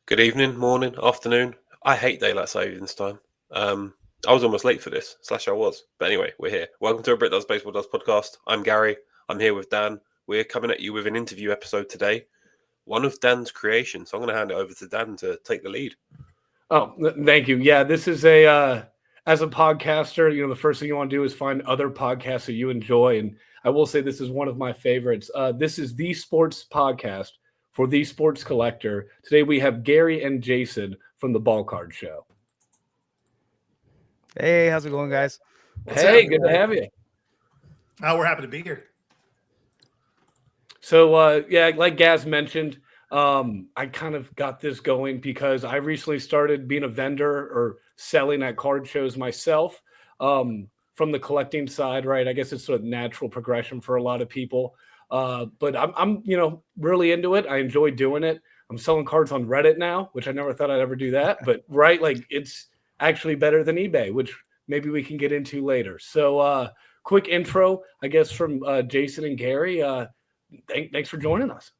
Good evening, morning, afternoon. I hate daylight savings time. I was almost late for this, / I was. But anyway, we're here. Welcome to a Brit Does Baseball Does podcast. I'm Gary. I'm here with Dan. We're coming at you with an interview episode today. One of Dan's creations. So I'm going to hand it over to Dan to take the lead. Oh, thank you. Yeah, this is as a podcaster, the first thing you want to do is find other podcasts that you enjoy. And I will say this is one of my favorites. This is the sports podcast for the sports collector. Today we have Gary and Jason from the Ballcard Show. Hey, how's it going, guys? Hey, good to have you. Oh, we're happy to be here. So, like Gaz mentioned, I kind of got this going because I recently started being a vendor or selling at card shows myself from the collecting side, right? I guess it's a natural progression for a lot of people. But I'm really into it. I enjoy doing it. I'm selling cards on Reddit now, which I never thought I'd ever do that. But right, like it's actually better than eBay, which maybe we can get into later. So quick intro, I guess, from Jason and Gary. Thanks for joining us.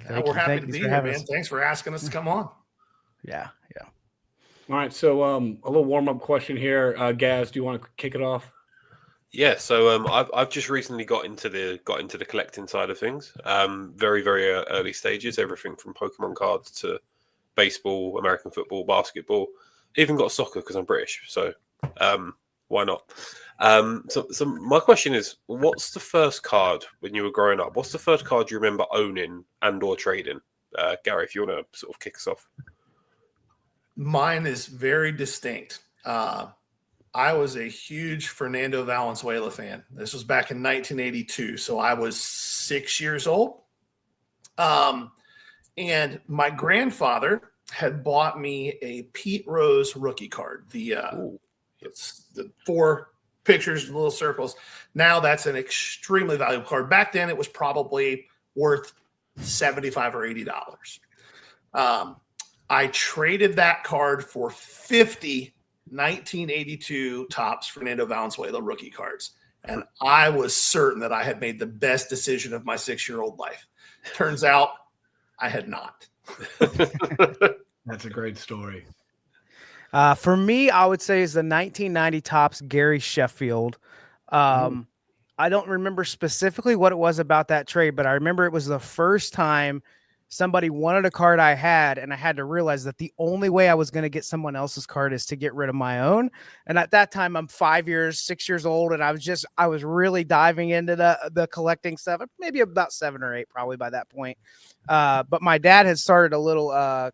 We're happy to be here, man. Thanks for asking us to come on. Yeah. All right, so a little warm-up question here. Gaz, do you want to kick it off? Yeah, so I've just recently got into the collecting side of things. Very very early stages, everything from Pokemon cards to baseball, American football, basketball. Even got soccer because I'm British, so why not? So my question is, what's the first card when you were growing up? What's the first card you remember owning and or trading? Gary, if you want to sort of kick us off. Mine is very distinct. I was a huge Fernando Valenzuela fan. This was back in 1982, so I was 6 years old. And my grandfather had bought me a Pete Rose rookie card. It's the 4 pictures, little circles. Now that's an extremely valuable card. Back then, it was probably worth $75 or $80. I traded that card for 50 1982 Topps Fernando Valenzuela rookie cards. And I was certain that I had made the best decision of my 6-year-old life. Turns out I had not. That's a great story. For me, I would say is the 1990 Topps Gary Sheffield. I don't remember specifically what it was about that trade, but I remember it was the first time somebody wanted a card I had, and I had to realize that the only way I was going to get someone else's card is to get rid of my own. And at that time, I'm 6 years old, and I was really diving into the collecting stuff. Maybe about 7 or 8, probably by that point. But my dad had started a little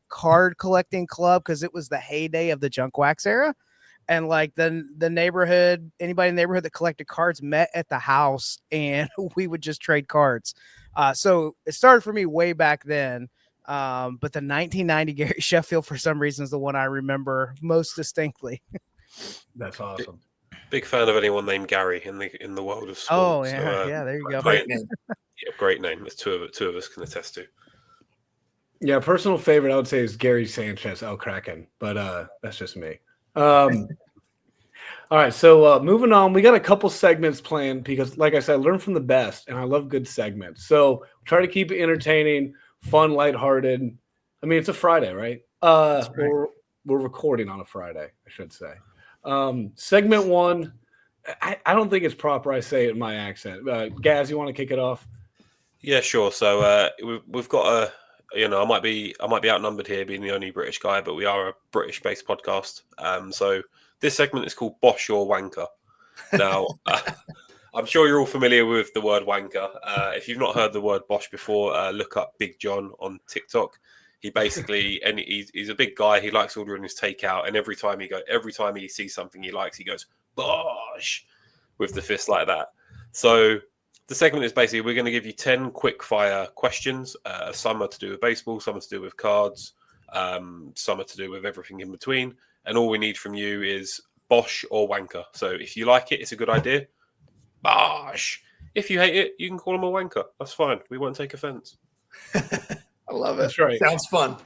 card collecting club because it was the heyday of the junk wax era. And like the neighborhood, anybody in the neighborhood that collected cards met at the house, and we would just trade cards. So it started for me way back then. But the 1990 Gary Sheffield, for some reason, is the one I remember most distinctly. That's awesome. Big fan of anyone named Gary in the world of sport. Oh yeah, so, there you go. Great name. Yeah, great name. There's two of us can attest to. Yeah, personal favorite I would say is Gary Sanchez, El Kraken, but that's just me. All right, so moving on, we got a couple segments planned because, like I said, I learn from the best, and I love good segments. So try to keep it entertaining, fun, lighthearted. I mean, it's a Friday, right? Right. We're recording on a Friday, I should say. Segment 1, I don't think it's proper I say it in my accent. Gaz, you want to kick it off? Yeah, sure. So we've got I might be outnumbered here being the only British guy, but we are a British-based podcast. So this segment is called Bosh or Wanker. Now, I'm sure you're all familiar with the word wanker. If you've not heard the word Bosh before, look up Big John on TikTok. He basically, and he's a big guy. He likes ordering his takeout, and every time he sees something he likes, he goes Bosh with the fist like that. So the segment is basically we're going to give you 10 quick fire questions. Some are to do with baseball, some are to do with cards, some are to do with everything in between. And all we need from you is Bosh or Wanker. So if you like it, it's a good idea. Bosh. If you hate it, you can call him a wanker. That's fine. We won't take offense. I love it. That's right. Sounds fun.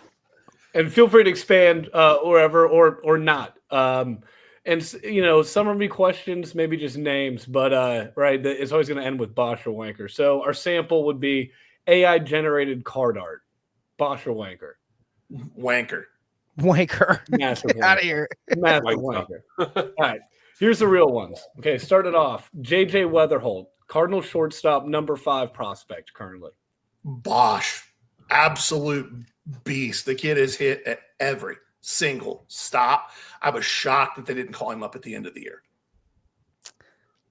And feel free to expand wherever or not. And some of me questions, maybe just names, but right, it's always going to end with Bosh or Wanker. So our sample would be AI generated card art, Bosh or Wanker. Wanker. Wanker. Massive Get out wanker. of here. Massive Wanker. wanker. All right. Here's the real ones. Okay, started off. JJ Weatherholt, Cardinal shortstop, number 5 prospect currently. Bosh. Absolute beast. The kid has hit at every single stop. I was shocked that they didn't call him up at the end of the year.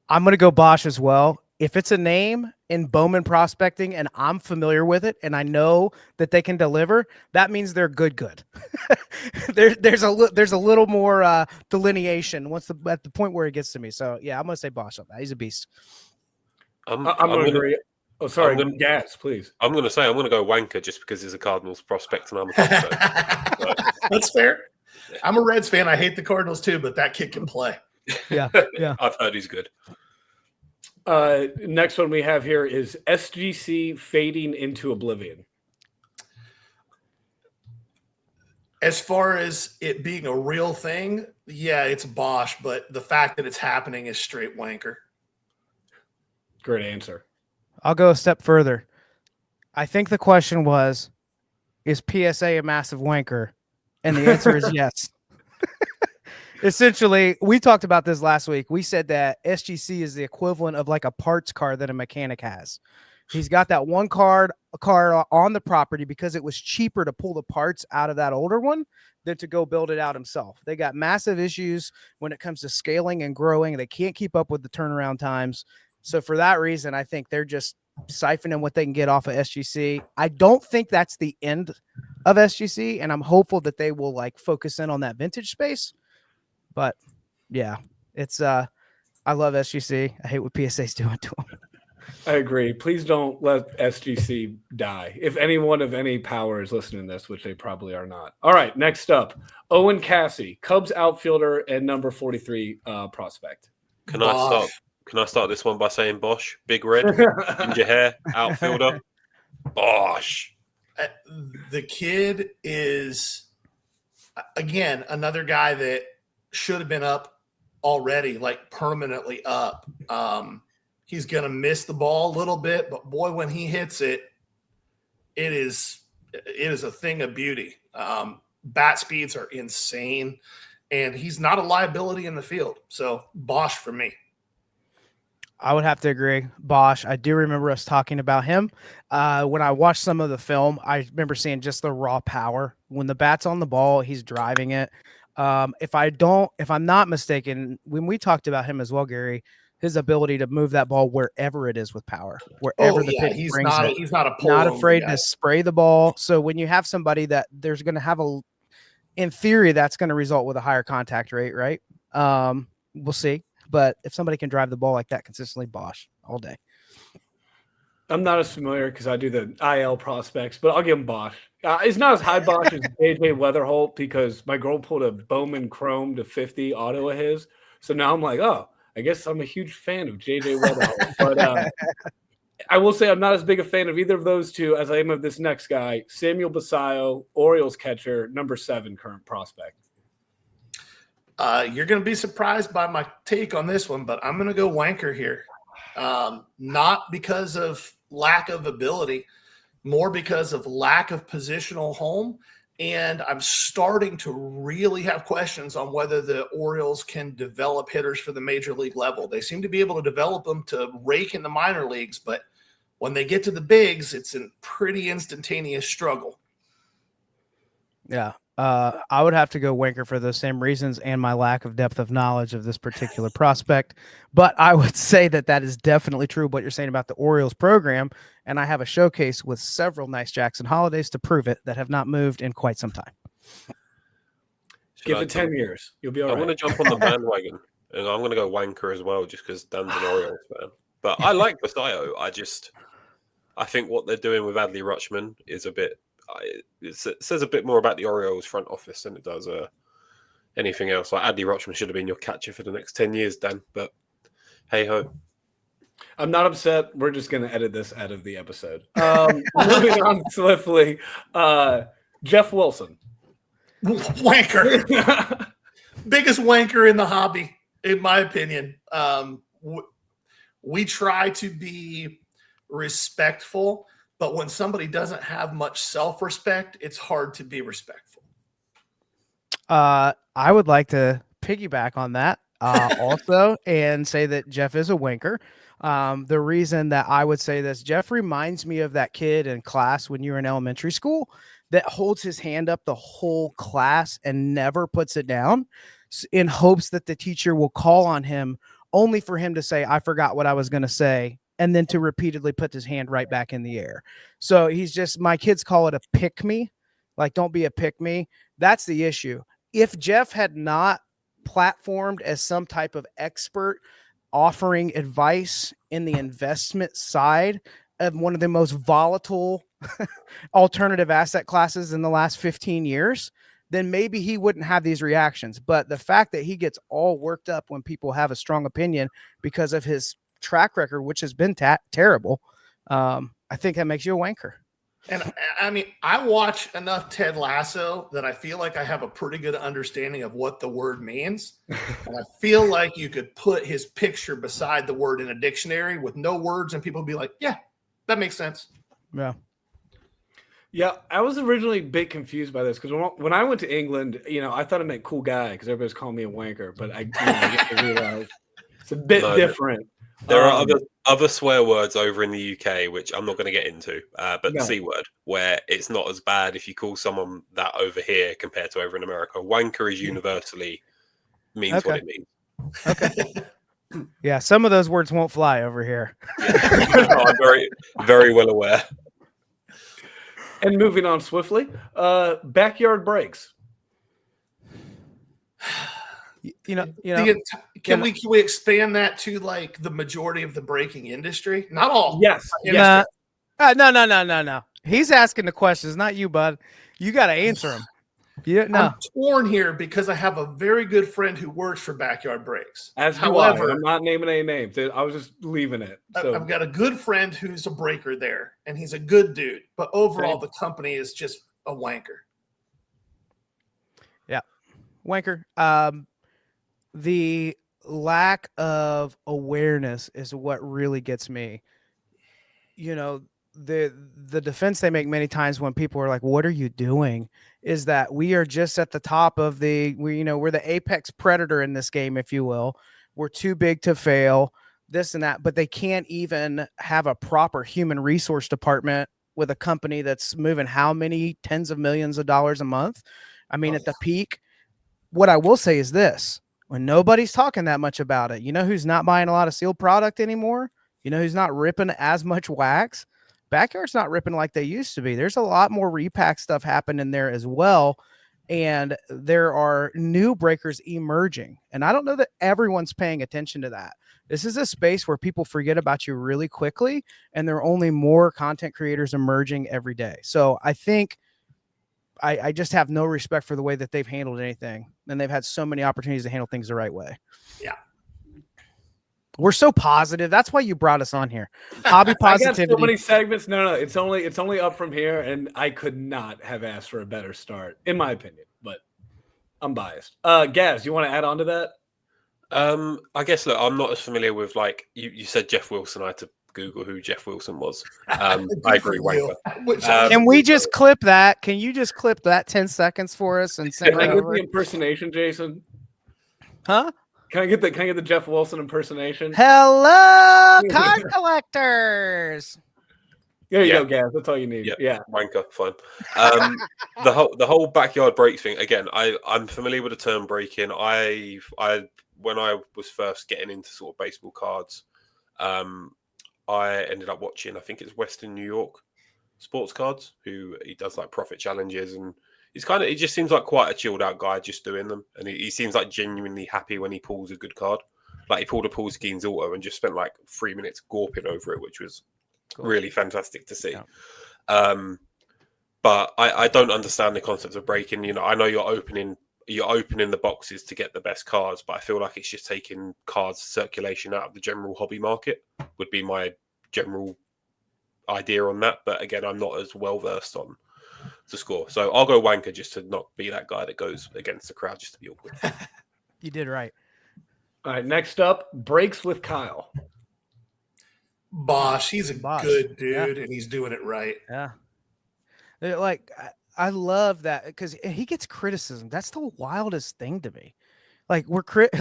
I'm going to go Bosh as well. If it's a name in Bowman prospecting and I'm familiar with it and I know that they can deliver, that means they're good. There's a little more delineation at the point where it gets to me. So yeah, I'm going to say Bosh on that. He's a beast. I'm going to agree. Oh, sorry, Gaz, please. I'm going to say I'm going to go Wanker just because he's a Cardinals prospect and I'm a Cubs fan. That's fair. I'm a Reds fan. I hate the Cardinals too, but that kid can play. Yeah. I've heard he's good. Next one we have here is SGC fading into oblivion. As far as it being a real thing, yeah, it's Bosh, but the fact that it's happening is straight Wanker. Great answer. I'll go a step further. I think the question was, is PSA a massive wanker? And the answer is yes. Essentially, we talked about this last week. We said that SGC is the equivalent of like a parts car that a mechanic has. He's got that one car on the property because it was cheaper to pull the parts out of that older one than to go build it out himself. They got massive issues when it comes to scaling and growing. They can't keep up with the turnaround times. So for that reason, I think they're just siphoning what they can get off of SGC. I don't think that's the end of SGC, and I'm hopeful that they will like focus in on that vintage space. But yeah, it's I love SGC. I hate what PSA's doing to them. I agree. Please don't let SGC die. If anyone of any power is listening to this, which they probably are not. All right, next up, Owen Cassie, Cubs outfielder and number 43 prospect. Can I start this one by saying Bosh? Big red, ginger hair, outfielder. Bosh. The kid is, again, another guy that should have been up already, like permanently up. He's going to miss the ball a little bit, but boy, when he hits it, it is a thing of beauty. Bat speeds are insane, and he's not a liability in the field. So Bosh for me. I would have to agree. Bosh. I do remember us talking about him. When I watched some of the film, I remember seeing just the raw power. When the bat's on the ball, he's driving it. If I'm not mistaken, when we talked about him as well, Gary, his ability to move that ball wherever it is with power, wherever the pitch brings it. He's not afraid to spray the ball. So when you have somebody that there's going to have in theory, that's going to result with a higher contact rate, right? We'll see. But if somebody can drive the ball like that consistently, Bosh all day. I'm not as familiar because I do the IL prospects, but I'll give him Bosh. It's not as high Bosh as JJ Weatherholt because my girl pulled a Bowman Chrome to 50 auto of his. So now I'm like, oh, I guess I'm a huge fan of JJ Weatherholt. But I will say I'm not as big a fan of either of those two as I am of this next guy, Samuel Basayo, Orioles catcher, number 7 current prospect. You're going to be surprised by my take on this one, but I'm going to go Wanker here. Not because of lack of ability, more because of lack of positional home. And I'm starting to really have questions on whether the Orioles can develop hitters for the major league level. They seem to be able to develop them to rake in the minor leagues, but when they get to the bigs, it's a pretty instantaneous struggle. Yeah. I would have to go Wanker for those same reasons and my lack of depth of knowledge of this particular prospect. But I would say that is definitely true what you're saying about the Orioles program. And I have a showcase with several nice Jackson holidays to prove it that have not moved in quite some time. Give it 10 years. You'll be all right. I'm going to jump on the bandwagon and I'm going to go Wanker as well just because Dan's an Orioles fan. But I like Basayo. I think what they're doing with Adley Rutschman is a bit. It says a bit more about the Orioles front office than it does anything else. Like Adley Rutschman should have been your catcher for the next 10 years, Dan. But hey ho. I'm not upset. We're just going to edit this out of the episode. Moving on swiftly, Jeff Wilson. Wanker. Biggest wanker in the hobby, in my opinion. We try to be respectful, But when somebody doesn't have much self-respect, it's hard to be respectful. I would like to piggyback on that also and say that Jeff is a wanker. The reason that I would say this, Jeff reminds me of that kid in class when you were in elementary school that holds his hand up the whole class and never puts it down in hopes that the teacher will call on him, only for him to say, I forgot what I was going to say, and then to repeatedly put his hand right back in the air. So he's just, my kids call it a pick me, like, don't be a pick me. That's the issue. If Jeff had not platformed as some type of expert offering advice in the investment side of one of the most volatile alternative asset classes in the last 15 years, then maybe he wouldn't have these reactions. But the fact that he gets all worked up when people have a strong opinion because of his track record, which has been terrible, I think that makes you a wanker. And I mean, I watch enough Ted Lasso that I feel like I have a pretty good understanding of what the word means. And I feel like you could put his picture beside the word in a dictionary with no words, and people would be like, yeah, that makes sense. Yeah. Yeah, I was originally a bit confused by this because when I went to England, I thought it meant cool guy because everybody's calling me a wanker, but I get to realize it's a bit different. There are other swear words over in the UK, which I'm not going to get into, but the C word, where it's not as bad if you call someone that over here compared to over in America. Wanker is universally means what it means. Okay. Yeah, some of those words won't fly over here. Yeah. I'm very, very well aware. And moving on swiftly, backyard breaks. Can we expand that to like the majority of the breaking industry? Not all. Yes. No. He's asking the questions, not you, bud. You got to answer them. I'm torn here because I have a very good friend who works for Backyard Breaks. However, I'm not naming any names. I was just leaving it. So. I've got a good friend who's a breaker there, and he's a good dude. But overall, the company is just a wanker. Yeah, wanker. The lack of awareness is what really gets me. The defense they make many times when people are like, what are you doing, is that we are just at the top of we're the apex predator in this game, if you will. We're too big to fail, this and that, but they can't even have a proper human resource department with a company that's moving how many tens of millions of dollars a month. I mean, at the peak, what I will say is this, when nobody's talking that much about it, who's not buying a lot of sealed product anymore? Who's not ripping as much wax? Backyard's not ripping like they used to be. There's a lot more repack stuff happening there as well. And there are new breakers emerging. And I don't know that everyone's paying attention to that. This is a space where people forget about you really quickly. And there are only more content creators emerging every day. So I think I just have no respect for the way that they've handled anything. And they've had so many opportunities to handle things the right way. Yeah. We're so positive. That's why you brought us on here. Hobby positivity. I got so many segments. No. It's only up from here, and I could not have asked for a better start, in my opinion. But I'm biased. Gaz, you want to add on to that? I guess. Look, I'm not as familiar with like you said Jeff Wilson. I had to Google who Jeff Wilson was. I agree, wanker. Can we just clip that? Can you just clip that 10 seconds for us and send it Can I get over? the impersonation, Jason? Huh? Can I get the Jeff Wilson impersonation? Hello, card collectors. There you go, Gaz. That's all you need. Yeah. Wanker, fine. The whole backyard breaks thing. Again, I'm familiar with the term breaking. I when I was first getting into sort of baseball cards, I ended up watching. I think it's Western New York Sports Cards. He does like profit challenges, and he just seems like quite a chilled out guy just doing them. And he seems like genuinely happy when he pulls a good card. Like he pulled a Paul Skeens Auto and just spent like 3 minutes gawping over it, which was really fantastic to see. Yeah. But I don't understand the concept of breaking. I know you're opening the boxes to get the best cards, but I feel like it's just taking cards circulation out of the general hobby market would be my general idea on that. But again, I'm not as well versed on the score. So I'll go wanker just to not be that guy that goes against the crowd just to be awkward. You did right. All right, next up, breaks with Kyle. Bosh, he's a Bosh. good dude, and he's doing it right. Yeah. Like, I love that because he gets criticism. That's the wildest thing to me. Like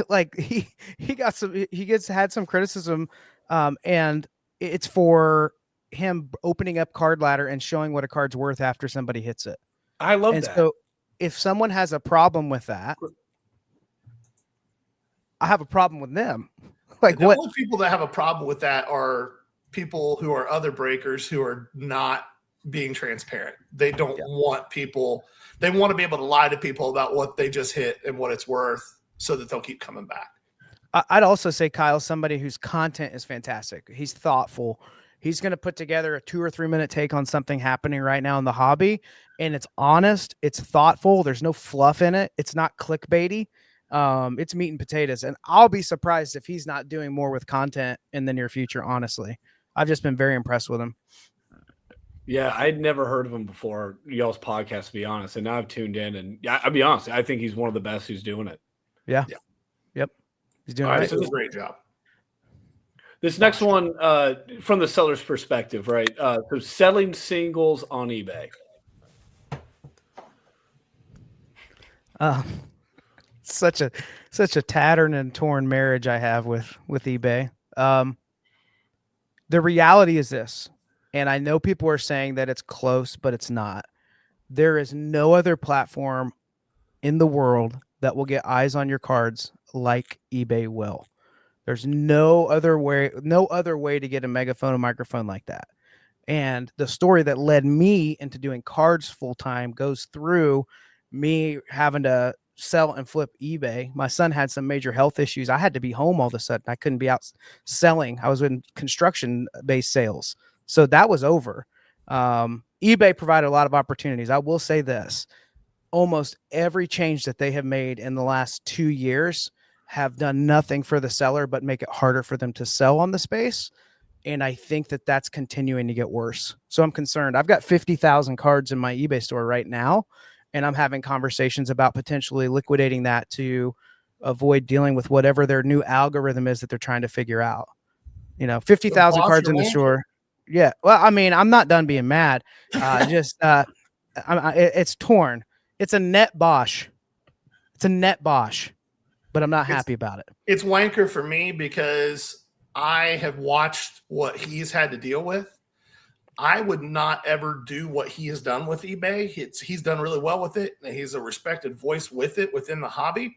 like he had some criticism, and it's for him opening up card ladder and showing what a card's worth after somebody hits it. I love and that. So if someone has a problem with that, I have a problem with them. Like, the what? only people that have a problem with that are people who are other breakers who are not being transparent. They don't want people. They want to be able to lie to people about what they just hit and what it's worth, so that they'll keep coming back. I'd also say Kyle's somebody whose content is fantastic. He's thoughtful. He's going to put together a 2 or 3 minute take on something happening right now in the hobby, and it's honest. It's thoughtful. There's no fluff in it. It's not clickbaity. It's meat and potatoes, and I'll be surprised if he's not doing more with content in the near future. Honestly, I've just been very impressed with him. Yeah, I'd never heard of him before y'all's podcast, to be honest, and now I've tuned in, and I'll be honest, I think he's one of the best who's doing it. Yeah. Yep. He's doing All right, right. so a great job. This next one, from the seller's perspective, right? So selling singles on eBay. Such a tattered and torn marriage I have with eBay. The reality is this, and I know people are saying that it's close, but it's not. There is no other platform in the world that will get eyes on your cards like eBay will. There's no other way to get a megaphone and microphone like that. And the story that led me into doing cards full time goes through me having to sell and flip eBay. My son had some major health issues. I had to be home all of a sudden. I couldn't be out selling. I was in construction based sales. So that was over. eBay provided a lot of opportunities. I will say this. Almost every change that they have made in the last 2 years have done nothing for the seller but make it harder for them to sell on the space. And I think that that's continuing to get worse. So I'm concerned. I've got 50,000 cards in my eBay store right now, and I'm having conversations about potentially liquidating that to avoid dealing with whatever their new algorithm is that they're trying to figure out. 50,000 cards in the store. Yeah. Well, I mean, I'm not done being mad. It's torn. It's a net Bosh. But I'm not happy about it. It's Wanker for me because I have watched what he's had to deal with. I would not ever do what he has done with eBay. He's done really well with it, and he's a respected voice with it within the hobby.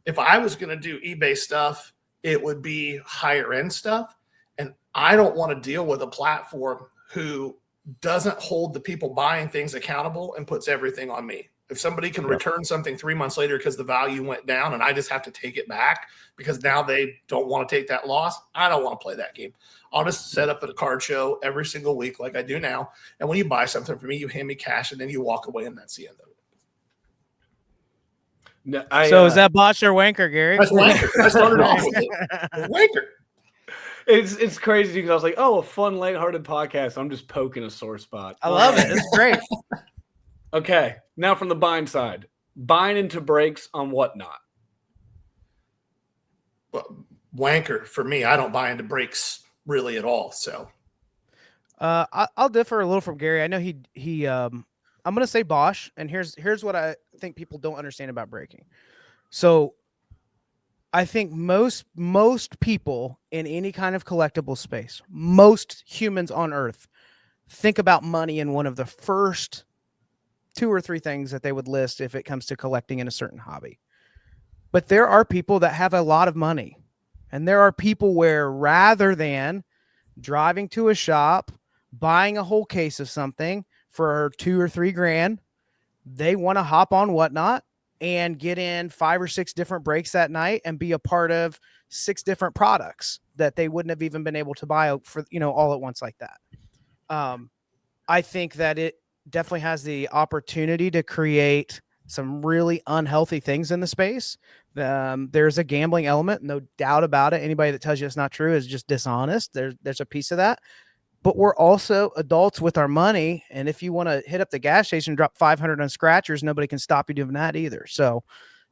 If I was going to do eBay stuff, it would be higher end stuff. And I don't want to deal with a platform who doesn't hold the people buying things accountable and puts everything on me. If somebody can return something 3 months later because the value went down and I just have to take it back because now they don't want to take that loss, I don't want to play that game. I'll just set up at a card show every single week like I do now. And when you buy something from me, you hand me cash and then you walk away, and that's the end of it. No, is that Bosh or Wanker, Gary? That's Wanker. I started off with it. Wanker. It's crazy because I was like, oh, a fun, lighthearted podcast. I'm just poking a sore spot. I love it. It's great. Okay, now from the buying side, buying into breaks on whatnot. Well, Wanker for me. I don't buy into breaks really at all. So, I'll differ a little from Gary. I know he. I'm going to say Bosh, and here's what I think people don't understand about breaking. So, I think most people in any kind of collectible space, most humans on Earth, think about money in one of the first 2 or 3 things that they would list if it comes to collecting in a certain hobby. But there are people that have a lot of money, and there are people where rather than driving to a shop, buying a whole case of something for 2 or 3 grand, they want to hop on Whatnot and get in 5 or 6 different breaks that night and be a part of 6 different products that they wouldn't have even been able to buy for, all at once like that. I think that it definitely has the opportunity to create some really unhealthy things in the space. There's a gambling element, no doubt about it. Anybody that tells you it's not true is just dishonest. There's a piece of that. But we're also adults with our money. And if you want to hit up the gas station and drop 500 on scratchers, nobody can stop you doing that either. So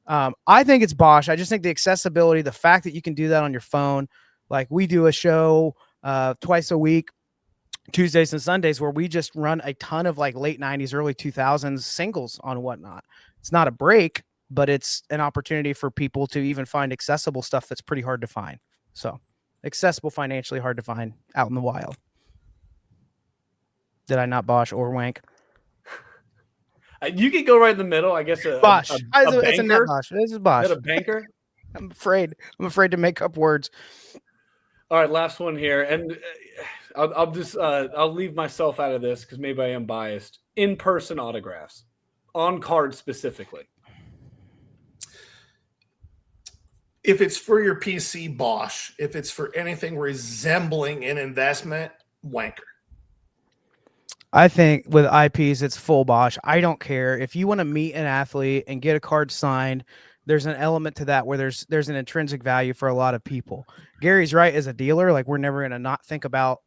I think it's Bosh. I just think the accessibility, the fact that you can do that on your phone, like we do a show twice a week, Tuesdays and Sundays, where we just run a ton of like late 90s, early 2000s singles on whatnot. It's not a break, but it's an opportunity for people to even find accessible stuff that's pretty hard to find. So accessible, financially hard to find out in the wild. Did I not Bosh or wank? You could go right in the middle, I guess. Bosh. A It's a net Bosh. This is Bosh. Is that a banker? I'm afraid to make up words. All right, last one here, and I'll leave myself out of this because maybe I am biased. In-person autographs, on card specifically. If it's for your PC, Bosh. If it's for anything resembling an investment, Wanker. I think with IPs, it's full Bosh. I don't care. If you want to meet an athlete and get a card signed, there's an element to that where there's an intrinsic value for a lot of people. Gary's right as a dealer. Like, we're never going to not think about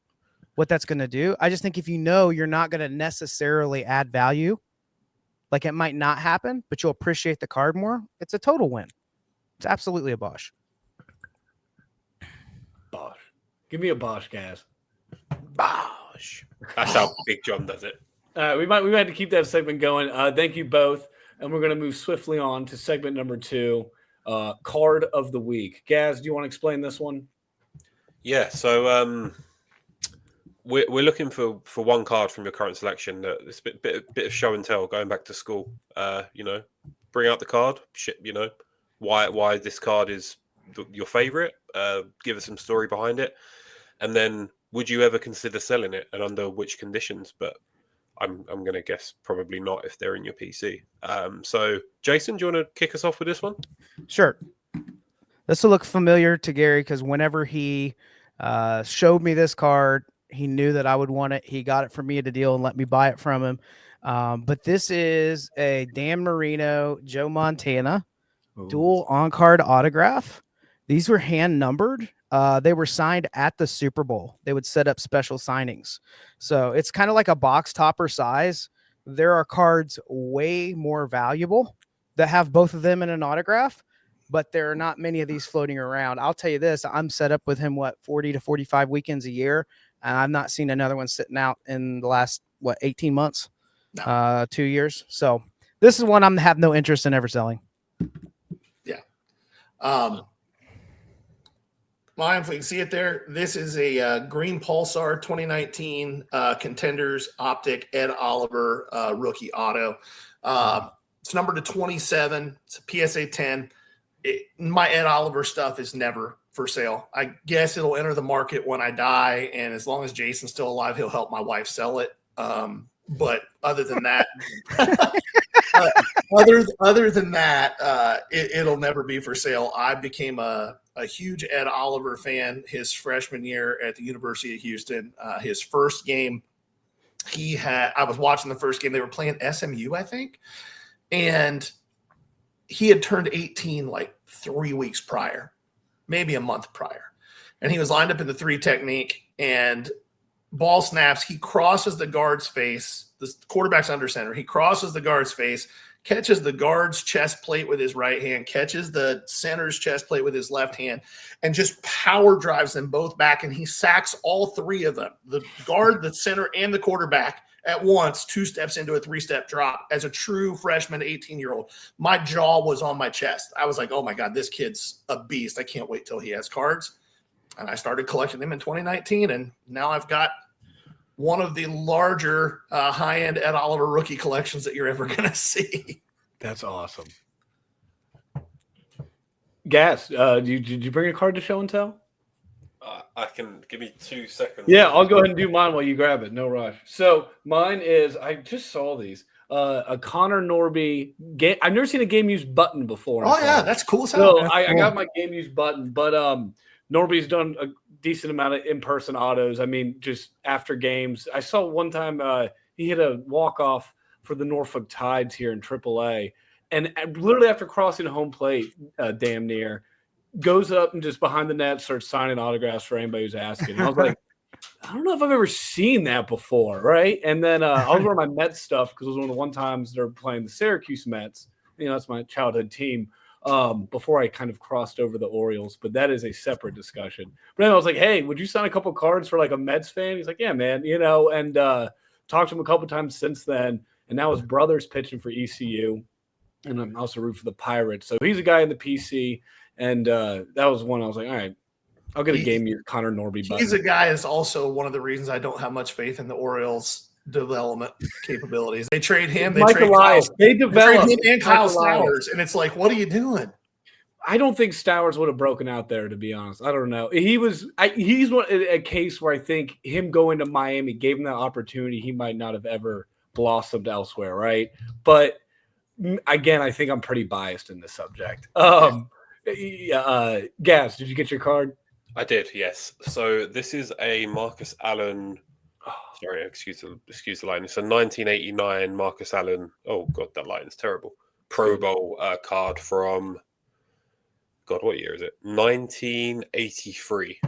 what that's going to do. I just think if you know you're not going to necessarily add value, like it might not happen, but you'll appreciate the card more, it's a total win. It's absolutely a Bosh. Bosh. Give me a Bosh, guys. Bosh. That's how Big John does it. We might have to keep that segment going. Thank you both. And we're going to move swiftly on to segment number 2, card of the week. Gaz, do you want to explain this one? Yeah, so we're looking for one card from your current selection. It's a bit of show and tell, going back to school. Bring out the card. Why this card is your favorite. Give us some story behind it, and then would you ever consider selling it, and under which conditions? But I'm going to guess probably not if they're in your PC. So, Jason, do you want to kick us off with this one? Sure. This will look familiar to Gary because whenever he showed me this card, he knew that I would want it. He got it for me at a deal and let me buy it from him. But this is a Dan Marino, Joe Montana, dual on-card autograph. These were hand numbered. They were signed at the Super Bowl. They would set up special signings. So it's kind of like a box topper size. There are cards way more valuable that have both of them in an autograph, but there are not many of these floating around. I'll tell you this, I'm set up with him, 40 to 45 weekends a year, and I've not seen another one sitting out in the last, 18 months, No. 2 years. So this is one I'm have no interest in ever selling. Yeah. Well, if we can see it there, this is a Green Pulsar 2019 Contenders Optic Ed Oliver rookie auto. It's numbered to 27. It's a PSA 10. My Ed Oliver stuff is never for sale. I guess it'll enter the market when I die, and as long as Jason's still alive, he'll help my wife sell it. But other than that, it'll never be for sale. I became a huge Ed Oliver fan his freshman year at the University of Houston. His first game, I was watching the first game. They were playing SMU, I think, and he had turned 18 like 3 weeks prior, maybe a month prior, and he was lined up in the 3 technique, and ball snaps. He crosses the guard's face. The quarterback's under center. He crosses the guard's face, catches the guard's chest plate with his right hand, catches the center's chest plate with his left hand, and just power drives them both back. And he sacks all 3 of them, the guard, the center, and the quarterback at once, 2 steps into a 3-step drop as a true freshman 18-year-old. My jaw was on my chest. I was like, oh my God, this kid's a beast. I can't wait till he has cards. And I started collecting them in 2019, and now I've got one of the larger high-end Ed Oliver rookie collections that you're ever going to see. That's awesome. Gaz, did you bring a card to show and tell? I can give me 2 seconds. Yeah, I'll go ahead and do mine while you grab it. No rush. So mine is, I just saw these. A Connor Norby game. I've never seen a game use button before. Oh yeah, that's cool as hell. So I got my game use button, but Norby's done a decent amount of in-person autos. I mean, just after games. I saw one time he hit a walk-off for the Norfolk Tides here in AAA. And literally after crossing home plate, damn near, goes up and just behind the net starts signing autographs for anybody who's asking. And I was like, I don't know if I've ever seen that before, right? And then I was wearing my Mets stuff because it was one of the one times they're playing the Syracuse Mets. You know, that's my childhood team. before I kind of crossed over the Orioles, but that is a separate discussion. But then I was like, hey, would you sign a couple cards for like a Mets fan? He's like, yeah, man, and talked to him a couple times since then. And now his brother's pitching for ECU. And I'm also rooting for the Pirates. So he's a guy in the PC. And that was one I was like, all right, I'll get a game year Connor Norby button. He's a guy is also one of the reasons I don't have much faith in the Orioles' development capabilities. They trade him. They trade Elias. They developed him and Kyle Elias. Stowers. And it's like, what are you doing? I don't think Stowers would have broken out there, to be honest. I don't know. He's a case where I think him going to Miami gave him that opportunity. He might not have ever blossomed elsewhere, right? But again, I think I'm pretty biased in this subject. Gaz, did you get your card? I did, yes. So this is a Marcus Allen. Sorry, excuse the line. It's a 1989 Marcus Allen. Oh God, that line is terrible. Pro Bowl card from. God, what year is it? 1983.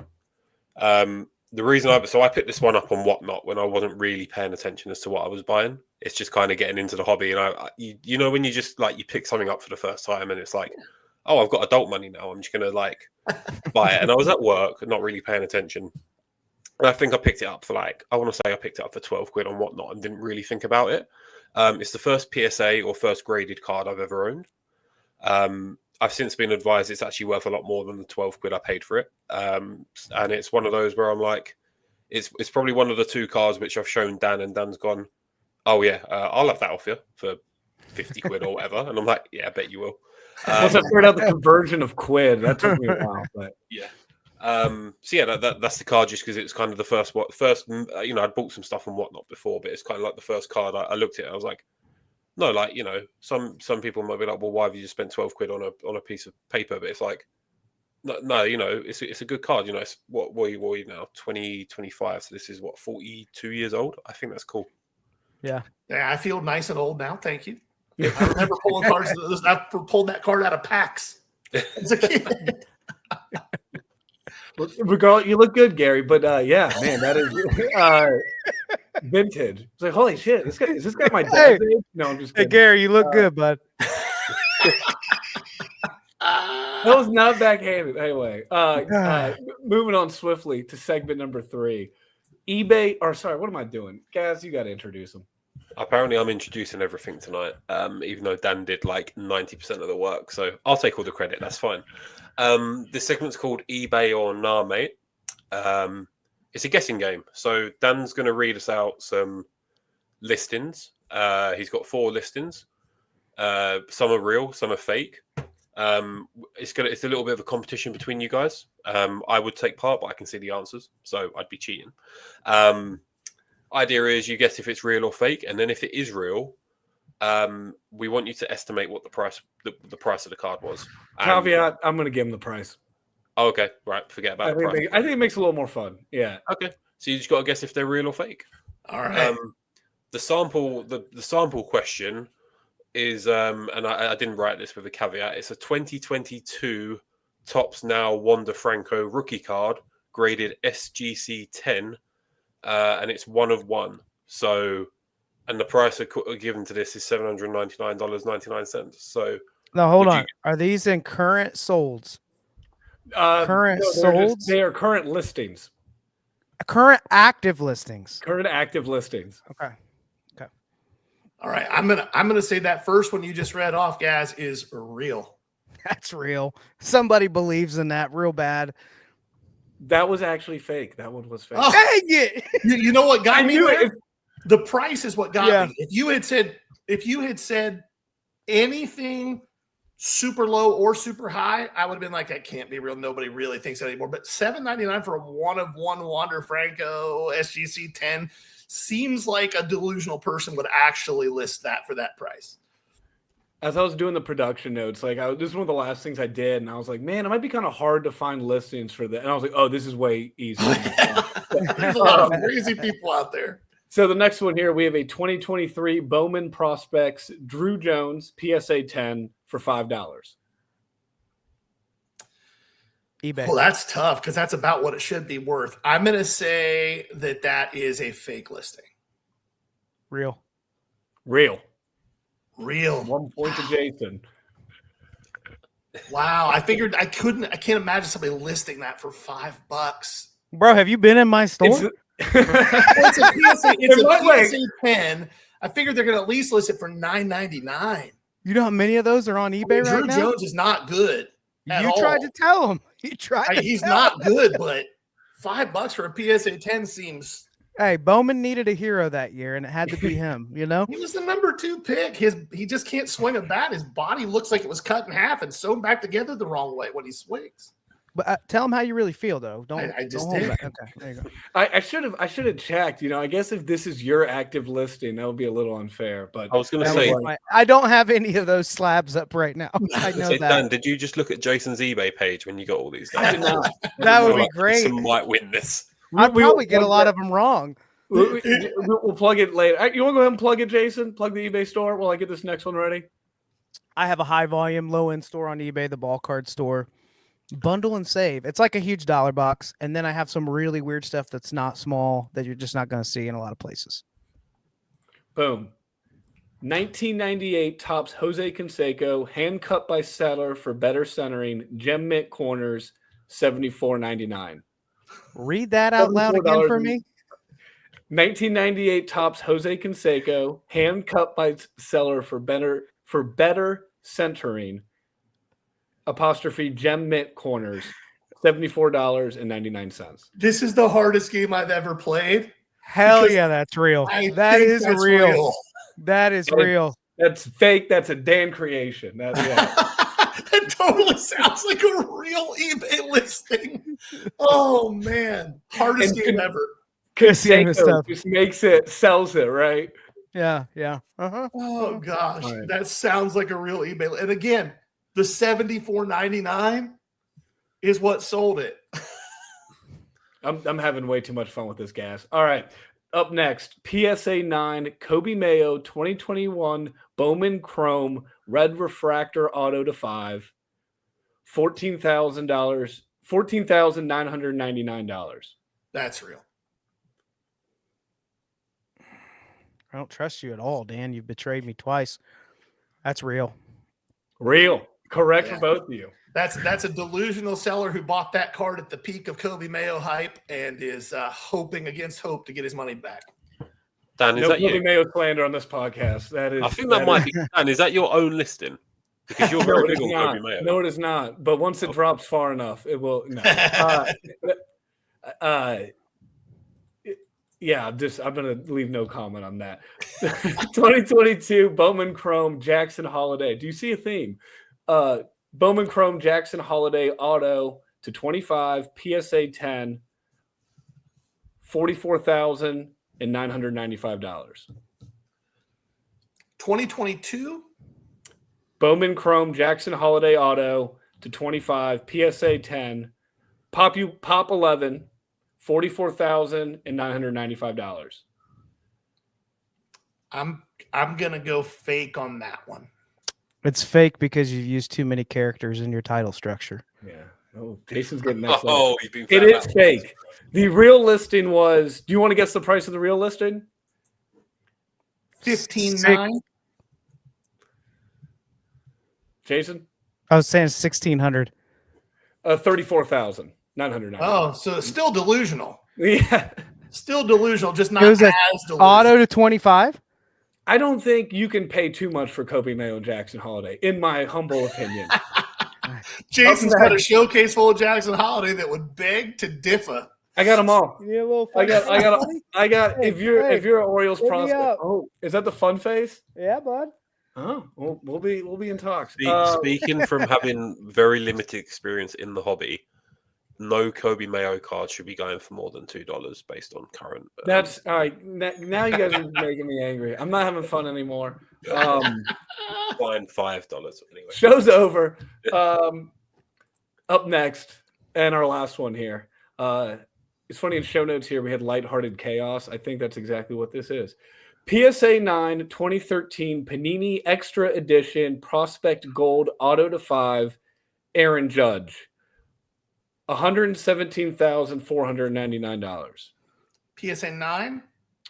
The reason I picked this one up on Whatnot when I wasn't really paying attention as to what I was buying. It's just kind of getting into the hobby, and you know when you just like you pick something up for the first time, and it's like, oh, I've got adult money now. I'm just gonna like buy it. And I was at work, not really paying attention. And I think I picked it up for I want to say I picked it up for 12 quid on Whatnot and didn't really think about it. It's the first PSA or first graded card I've ever owned. I've since been advised it's actually worth a lot more than the 12 quid I paid for it. And it's one of those where I'm like, it's probably one of the two cards which I've shown Dan, and Dan's gone, oh yeah, I'll have that off you for 50 quid or whatever. And I'm like, yeah, I bet you will. Once I figured out the conversion of quid, that took me a while. But yeah. So yeah, that's the card just because it's kind of the first, I'd bought some stuff and Whatnot before, but it's kind of like the first card I looked at it, I was like, no, some people might be like, well, why have you just spent 12 quid on a piece of paper? But it's like, no, it's a good card. It's what are you now? 2025. So this is 42 years old. I think that's cool. Yeah. Yeah, I feel nice and old now. Thank you. I remember pulling cards. I pulled that card out of packs as a kid. Regardless, you look good, Gary. But yeah, man, that is vintage. It's like, holy shit, is this guy my dad's age? No, I'm just kidding. Hey, Gary, you look good, bud. That was not backhanded. Anyway, moving on swiftly to segment number 3. eBay, or sorry, what am I doing? Gaz, you got to introduce him. Apparently, I'm introducing everything tonight, even though Dan did like 90% of the work. So I'll take all the credit. That's fine. This segment's called eBay or Nah, Mate. It's a guessing game. So Dan's going to read us out some listings. He's got 4 listings. Some are real, some are fake. It's a little bit of a competition between you guys. I would take part, but I can see the answers, so I'd be cheating. Idea is you guess if it's real or fake, and then if it is real, we want you to estimate what the price of the card was. Caveat: I'm going to give him the price. Oh, okay, right. Forget about the price. I think it makes it a little more fun. Yeah. Okay, so you just got to guess if they're real or fake. All right. The sample question is, and I didn't write this with a caveat. It's a 2022 Topps Now Wander Franco rookie card, graded SGC 10. And it's 1 of 1. So, and the price given to this is $799.99. So, no, hold on. Are these in current solds? Current solds? They are current listings. Current active listings. Current active listings. Okay. All right. I'm gonna say that first one you just read off, Gaz, is real. That's real. Somebody believes in that real bad. That was actually fake. That one was fake. Oh, dang it! You know what got me there? The price is what got me. If you had said anything super low or super high, I would have been like, that can't be real. Nobody really thinks that anymore. But $7.99 for a 1 of 1 Wander Franco SGC 10 seems like a delusional person would actually list that for that price. As I was doing the production notes, this is one of the last things I did, and I was like, man, it might be kind of hard to find listings for that. And I was like, oh, this is way easier. There's a lot of crazy people out there. So the next one here, we have a 2023 Bowman Prospects Drew Jones PSA 10 for $5. eBay. Well, that's tough because that's about what it should be worth. I'm going to say that is a fake listing. Real. 1 point to Jason. Wow. I figured I can't imagine somebody listing that for $5. Bro, have you been in my store? It's a PSA 10. I figured they're going to at least list it for $9.99. You know how many of those are on eBay Drew right now? Jones is not good. You tried to tell him. He's not good, but $5 for a PSA 10 seems. Hey, Bowman needed a hero that year, and it had to be him. You know, he was the number 2 pick. He just can't swing a bat. His body looks like it was cut in half and sewn back together the wrong way when he swings. But tell him how you really feel, though. I just don't did. Okay, there you go. I should have checked. I guess if this is your active listing, that would be a little unfair. But I was going to say, I don't have any of those slabs up right now. I know that. Dan, did you just look at Jason's eBay page when you got all these? I did not. That would be great. Some might win this. I'd probably get a lot of them wrong. We'll plug it later. You want to go ahead and plug it, Jason? Plug the eBay store while I get this next one ready. I have a high volume, low end store on eBay, the Ballcard store. Bundle and save. It's like a huge dollar box. And then I have some really weird stuff that's not small that you're just not going to see in a lot of places. Boom. 1998 tops Jose Canseco, hand cut by seller for better centering, gem mint corners, $74.99. Read that out loud again for me. 1998 tops Jose Canseco, hand cut by seller for better centering, apostrophe gem mint corners, $74.99. This is the hardest game I've ever played. Hell yeah, that's real. That is real. That is real. That's fake. That's a Dan creation. That totally sounds like a real eBay listing. Oh man, hardest game ever. Canseco just sells it, right? Yeah. Oh gosh, that sounds like a real eBay. And again, the $74.99 is what sold it. I'm having way too much fun with this gas. All right. Up next, PSA 9 Kobe Mayo 2021 Bowman Chrome Red Refractor Auto to 5, $14,000, $14,999. That's real. I don't trust you at all, Dan. You've betrayed me twice. That's real. Real. Correct for both of you. That's a delusional seller who bought that card at the peak of Kobe Mayo hype and is hoping against hope to get his money back. Dan, is that Kobe you? Mayo slander on this podcast. That is. I think that might be. Dan, is that your own listing? Because you're very big on Kobe Mayo. No, it is not. But once it drops far enough, it will. No. Yeah, I'm going to leave no comment on that. 2022 Bowman Chrome Jackson Holiday. Do you see a theme? Bowman Chrome Jackson Holiday Auto to 25, PSA 10, $44,995. 2022 Bowman Chrome Jackson Holiday Auto to 25, PSA 10, Pop 11, $44,995. I'm gonna go fake on that one. It's fake because you've used too many characters in your title structure. Yeah. Oh, Jason's getting messed Oh, up. you've been It is fake. The real listing was. Do you want to guess the price of the real listing? $15,900. Jason, I was saying 1,600. 34,990. Oh, so it's still delusional. Yeah. Still delusional, just not It was as delusional. Auto to 25. I don't think you can pay too much for Kobe Mayo and Jackson Holiday, in my humble opinion. Jason's got a showcase full of Jackson Holiday that would beg to differ. I got them all. Yeah, a little I got. Hey, if you're an Orioles hit me prospect, up. is that the fun face? Yeah, bud. Oh, we'll be in talks. Speaking from having very limited experience in the hobby, no Kobe Mayo card should be going for more than $2 based on current. That's all right. Now you guys are making me angry. I'm not having fun anymore. Fine, $5 anyway. Show's over. Up next, and our last one here. It's funny, in show notes here we had lighthearted chaos. I think that's exactly what this is. PSA 9 2013 Panini Extra Edition Prospect Gold Auto to 5 Aaron Judge. $117,499. PSA 9?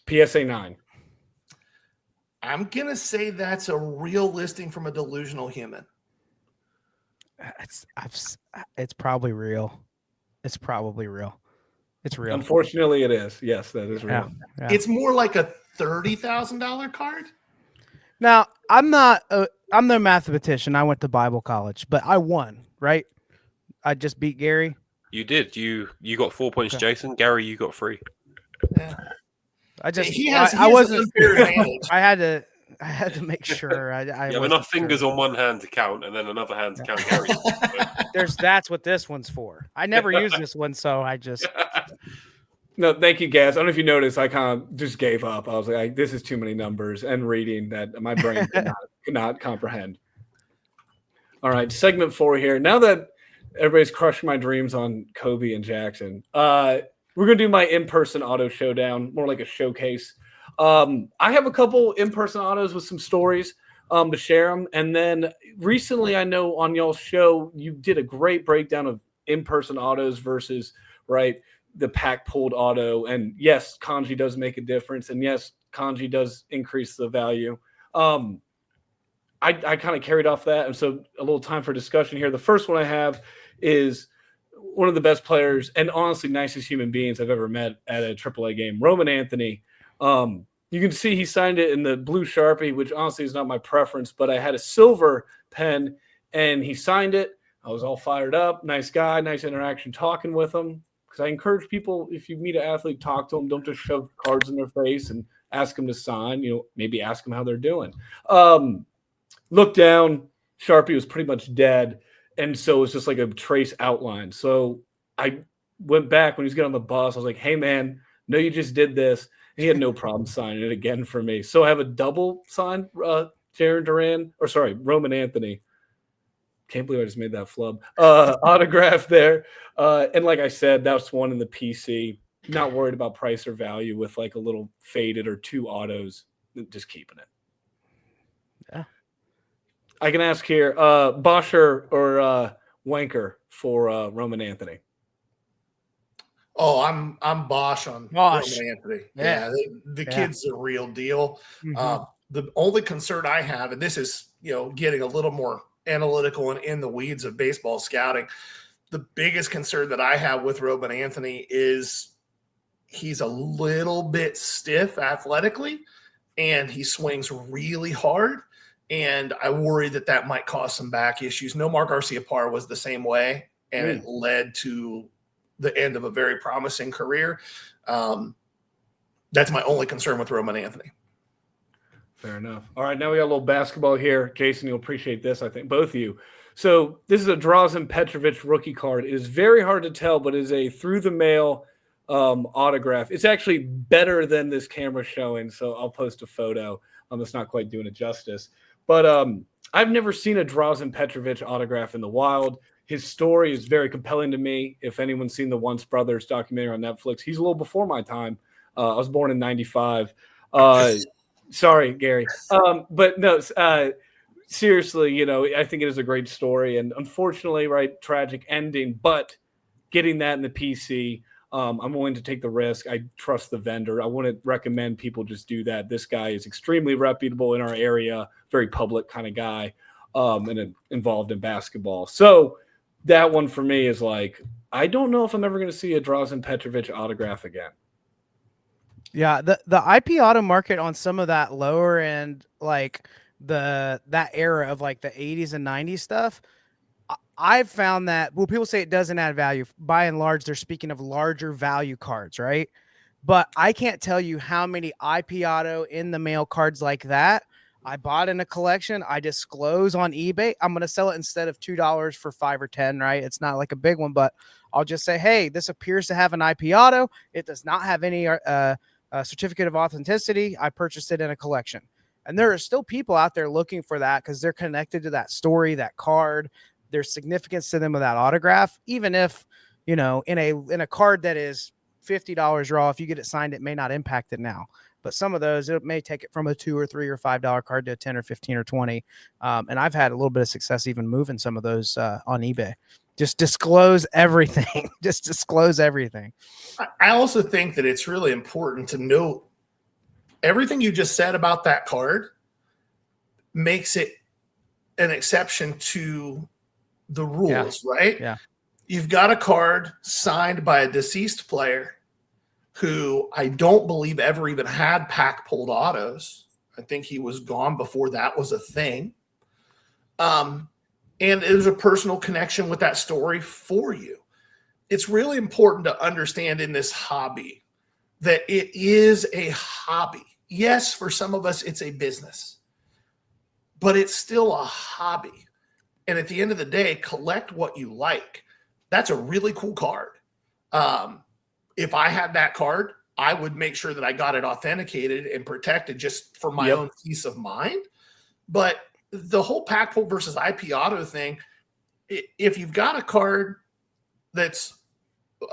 PSA 9. I'm going to say that's a real listing from a delusional human. It's probably real. It's probably real. It's real. Unfortunately, it is. Yes, that is real. Yeah. It's more like a $30,000 card. Now, I'm no mathematician. I went to Bible college, but I won, right? I just beat Gary. You did. You got 4 points, Okay. Jason. Gary, you got 3. Yeah. I just He has I an wasn't unfair advantage. I had to make sure I You have wasn't enough fingers sure. on one hand to count, and then another hand to count Gary's. That's what this one's for. I never used this one, so I just No, thank you, Gaz. I don't know if you noticed, I kind of just gave up. I was like, this is too many numbers and reading that my brain could not comprehend. All right, segment 4 here. Now that everybody's crushed my dreams on Kobe and Jackson, we're going to do my in-person auto showdown, more like a showcase. I have a couple in-person autos with some stories to share them. And then recently, I know on y'all's show, you did a great breakdown of in-person autos versus, right, the pack pulled auto. And yes, kanji does make a difference. And yes, kanji does increase the value. I kind of carried off that. And so a little time for discussion here. The first one I have is one of the best players and honestly nicest human beings I've ever met at a AAA game, Roman Anthony. You can see he signed it in the blue Sharpie, which honestly is not my preference, but I had a silver pen and he signed it. I was all fired up. Nice guy, nice interaction talking with him. Because I encourage people, if you meet an athlete, talk to them. Don't just shove cards in their face and ask them to sign. Maybe ask them how they're doing. Look down, Sharpie was pretty much dead. And so it was just like a trace outline. So I went back when he was getting on the bus. I was like, hey, man, no, you just did this. And he had no problem signing it again for me. So I have a double sign, Roman Anthony. Can't believe I just made that flub. Autograph there. And like I said, that's one in the PC. Not worried about price or value with like a little faded or 2 autos. Just keeping it. Yeah. I can ask here, Bosh or Wanker for Roman Anthony. Oh, I'm Bosh on Bosh. Roman Anthony. Yeah. The kid's the real deal. Mhm. The only concern I have, and this is getting a little more analytical and in the weeds of baseball scouting, the biggest concern that I have with Roman Anthony is he's a little bit stiff athletically, and he swings really hard. And I worry that might cause some back issues. Nomar Garciaparra was the same way, and it led to the end of a very promising career. That's my only concern with Roman Anthony. Fair enough. All right, now we got a little basketball here. Jason, you'll appreciate this, I think, both of you. So this is a Drazen Petrovic rookie card. It is very hard to tell, but it is a through-the-mail autograph. It's actually better than this camera showing, so I'll post a photo. It's not quite doing it justice. But I've never seen a Drazen Petrovic autograph in the wild. His story is very compelling to me. If anyone's seen the Once Brothers documentary on Netflix, he's a little before my time. I was born in 95. Sorry, Gary. But no, seriously, I think it is a great story. And unfortunately, right, tragic ending. But getting that in the PC, I'm willing to take the risk. I trust the vendor. I wouldn't recommend people just do that. This guy is extremely reputable in our area, very public kind of guy, and involved in basketball. So that one for me is like, I don't know if I'm ever going to see a Drazen Petrovic autograph again. Yeah, the IP auto market on some of that lower end, like that era of like the 80s and 90s stuff, I've found that, well, people say it doesn't add value. By and large, they're speaking of larger value cards, right? But I can't tell you how many IP auto in the mail cards like that I bought in a collection. I disclose on eBay. I'm going to sell it instead of $2 for 5 or 10, right? It's not like a big one, but I'll just say, hey, this appears to have an IP auto. It does not have any certificate of authenticity. I purchased it in a collection. And there are still people out there looking for that because they're connected to that story, that card. There's significance to them with that autograph, even if, in a card that is $50 raw, if you get it signed, it may not impact it now. But some of those, it may take it from a $2 or $3 or $5 card to a 10 or 15 or 20. And I've had a little bit of success even moving some of those on eBay. Just disclose everything. Just disclose everything. I also think that it's really important to note everything you just said about that card makes it an exception to the rules, right? Yeah. You've got a card signed by a deceased player who I don't believe ever even had pack pulled autos. I think he was gone before that was a thing. And there's a personal connection with that story for you. It's really important to understand in this hobby that it is a hobby. Yes, for some of us, it's a business, but it's still a hobby. And at the end of the day, collect what you like. That's a really cool card. If I had that card, I would make sure that I got it authenticated and protected just for my own peace of mind. But the whole pack pull versus IP auto thing, if you've got a card that's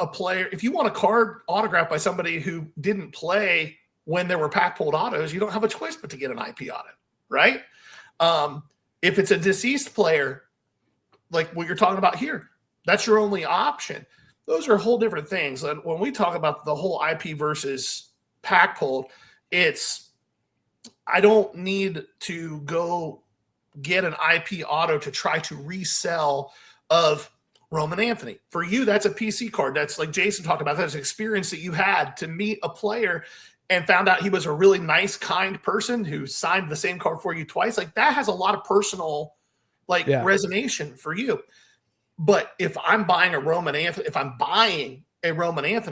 a player, if you want a card autographed by somebody who didn't play when there were pack pulled autos, you don't have a choice but to get an IP auto, right? If it's a deceased player, like what you're talking about here, that's your only option. Those are whole different things. And when we talk about the whole IP versus pack pulled, it's I don't need to go get an IP auto to try to resell of Roman Anthony. For you, that's a PC card. That's like Jason talked about. That's an experience that you had to meet a player and found out he was a really nice, kind person who signed the same card for you twice. Like that has a lot of personal resonation for you. But if I'm buying a Roman Anthony,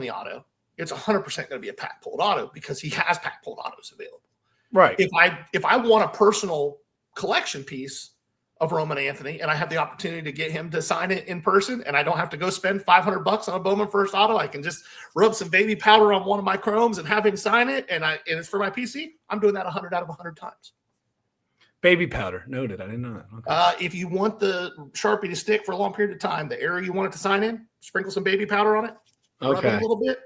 auto, it's 100% going to be a pack pulled auto because he has pack pulled autos available. Right. If I want a personal collection piece of Roman Anthony and I have the opportunity to get him to sign it in person and I don't have to go spend $500 on a Bowman First auto, I can just rub some baby powder on one of my chromes and have him sign it. And it's for my PC. I'm doing that 100 out of 100 times. Baby powder. Noted. I didn't know that. Okay. If you want the Sharpie to stick for a long period of time, the area you want it to sign in, sprinkle some baby powder on it, rub it a little bit.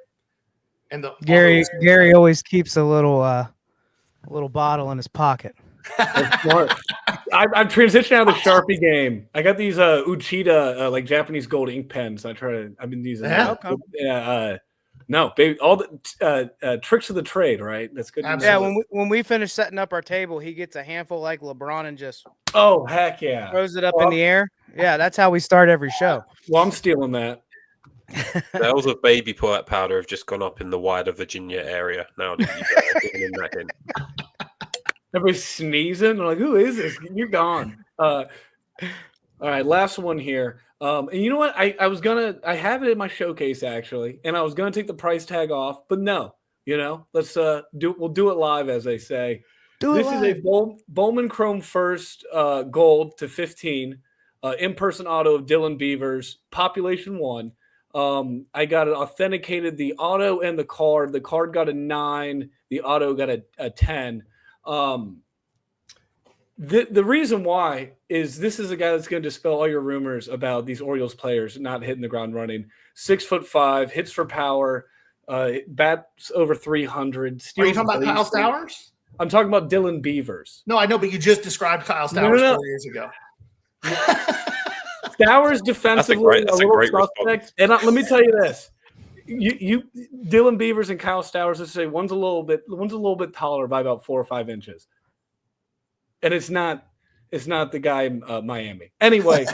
And Gary always keeps a little bottle in his pocket. That's smart. I'm transitioning out of the Sharpie game. I got these Uchida like Japanese gold ink pens. I've been using no, baby, all the tricks of the trade, right? That's good. Yeah, when we finish setting up our table, he gets a handful like LeBron and just heck yeah, throws it up in the air. Yeah, that's how we start every show. Well, I'm stealing that. Levels of baby powder have just gone up in the wider Virginia area now that you've given him that hint. Everybody's sneezing. They're like, who is this? You're gone. All right, last one here. And you know what? I have it in my showcase actually, and I was gonna take the price tag off, but no. Let's we'll do it live, as they say. This is a Bowman Chrome First gold to 15 in-person auto of Dylan Beavers, population 1. I got it authenticated, the auto and the card. The card got a 9, the auto got a 10. The reason why is this is a guy that's going to dispel all your rumors about these Orioles players not hitting the ground running. 6'5", hits for power, bats over 300. Are you talking about Kyle Stowers? I'm talking about Dylan Beavers. No, I know, but you just described Kyle Stowers 4 years ago. Stowers defensively a little suspect. And let me tell you this. You Dylan Beavers and Kyle Stowers, let's say one's a little bit taller by about 4 or 5 inches. And it's not the guy in Miami. Anyway,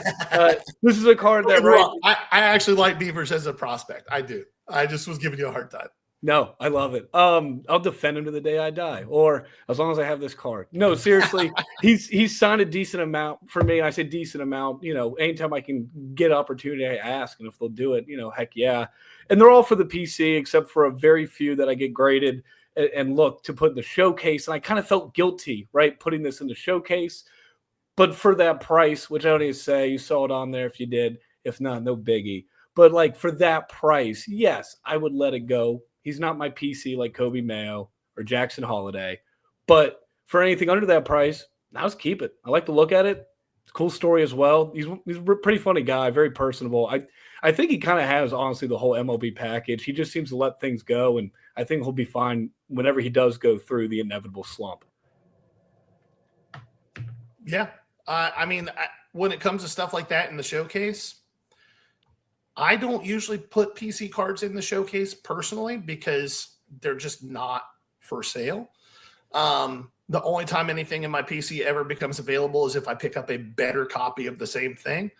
this is a card that I actually like Beavers as a prospect. I do. I just was giving you a hard time. No, I love it. I'll defend him to the day I die, or as long as I have this card. No, seriously, he's signed a decent amount for me. I say decent amount. Anytime I can get opportunity, I ask, and if they'll do it, heck yeah. And they're all for the PC, except for a very few that I get graded and look to put in the showcase. And I kind of felt guilty, right, putting this in the showcase. But for that price, which I don't even say, you saw it on there if you did. If not, no biggie. But like for that price, yes, I would let it go. He's not my PC like Kobe Mayo or Jackson Holiday. But for anything under that price, now let's keep it. I like to look at it. Cool story as well. He's a pretty funny guy, very personable. I think he kind of has, honestly, the whole MLB package. He just seems to let things go, and I think he'll be fine whenever he does go through the inevitable slump. Yeah. When it comes to stuff like that in the showcase, I don't usually put PC cards in the showcase personally because they're just not for sale. The only time anything in my PC ever becomes available is if I pick up a better copy of the same thing.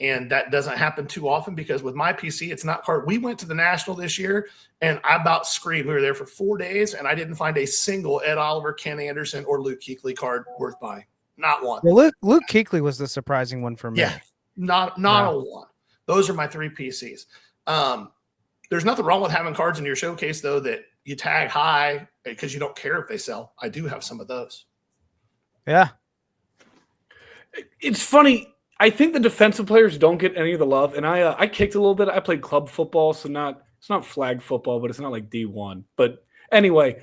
And that doesn't happen too often because with my PC, it's not hard. We went to the National this year, and I about screamed. We were there for 4 days, and I didn't find a single Ed Oliver, Ken Anderson, or Luke Kuechly card worth buying. Not one. Well, Luke Kuechly was the surprising one for me. Yeah, not a one. Those are my 3 PCs. There's nothing wrong with having cards in your showcase, though, that you tag high because you don't care if they sell. I do have some of those. Yeah. It's funny. I think the defensive players don't get any of the love, and I kicked a little bit. I played club football, so it's not flag football, but it's not like D1. But anyway,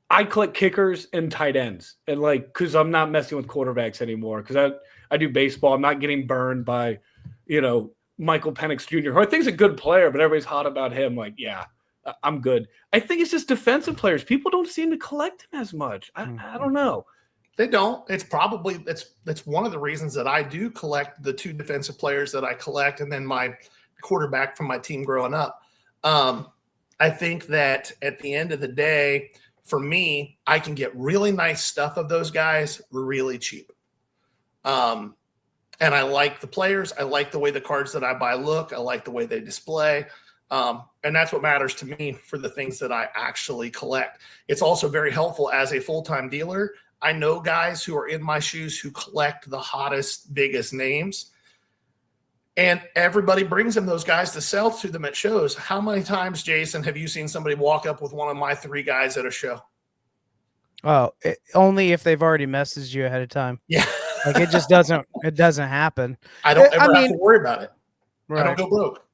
I collect kickers and tight ends, and because I'm not messing with quarterbacks anymore. Because I do baseball, I'm not getting burned by, Michael Penix Jr., who I think is a good player, but everybody's hot about him. Like, yeah, I'm good. I think it's just defensive players. People don't seem to collect him as much. I don't know. They don't. It's probably that's one of the reasons that I do collect the 2 defensive players that I collect, and then my quarterback from my team growing up. I think that at the end of the day, for me, I can get really nice stuff of those guys really cheap. And I like the players. I like the way the cards that I buy look. I like the way they display. And that's what matters to me for the things that I actually collect. It's also very helpful as a full-time dealer. I know guys who are in my shoes who collect the hottest, biggest names. And everybody brings them those guys to sell to them at shows. How many times, Jason, have you seen somebody walk up with one of my 3 guys at a show? Oh, only if they've already messaged you ahead of time. Yeah. Like it just doesn't happen. I don't ever have to worry about it. Right. I don't go broke.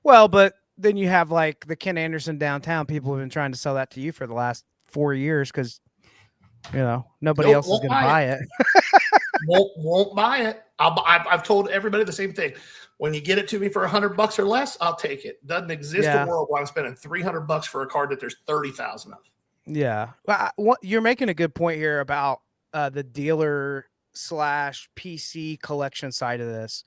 Well, but then you have like the Ken Anderson downtown. People have been trying to sell that to you for the last 4 years because, nobody else is going to buy it. won't buy it. I've told everybody the same thing. When you get it to me for $100 or less, I'll take it. Doesn't exist a world where I'm spending $300 for a card that there's 30,000 of. Yeah. Well, you're making a good point here about the dealer / PC collection side of this.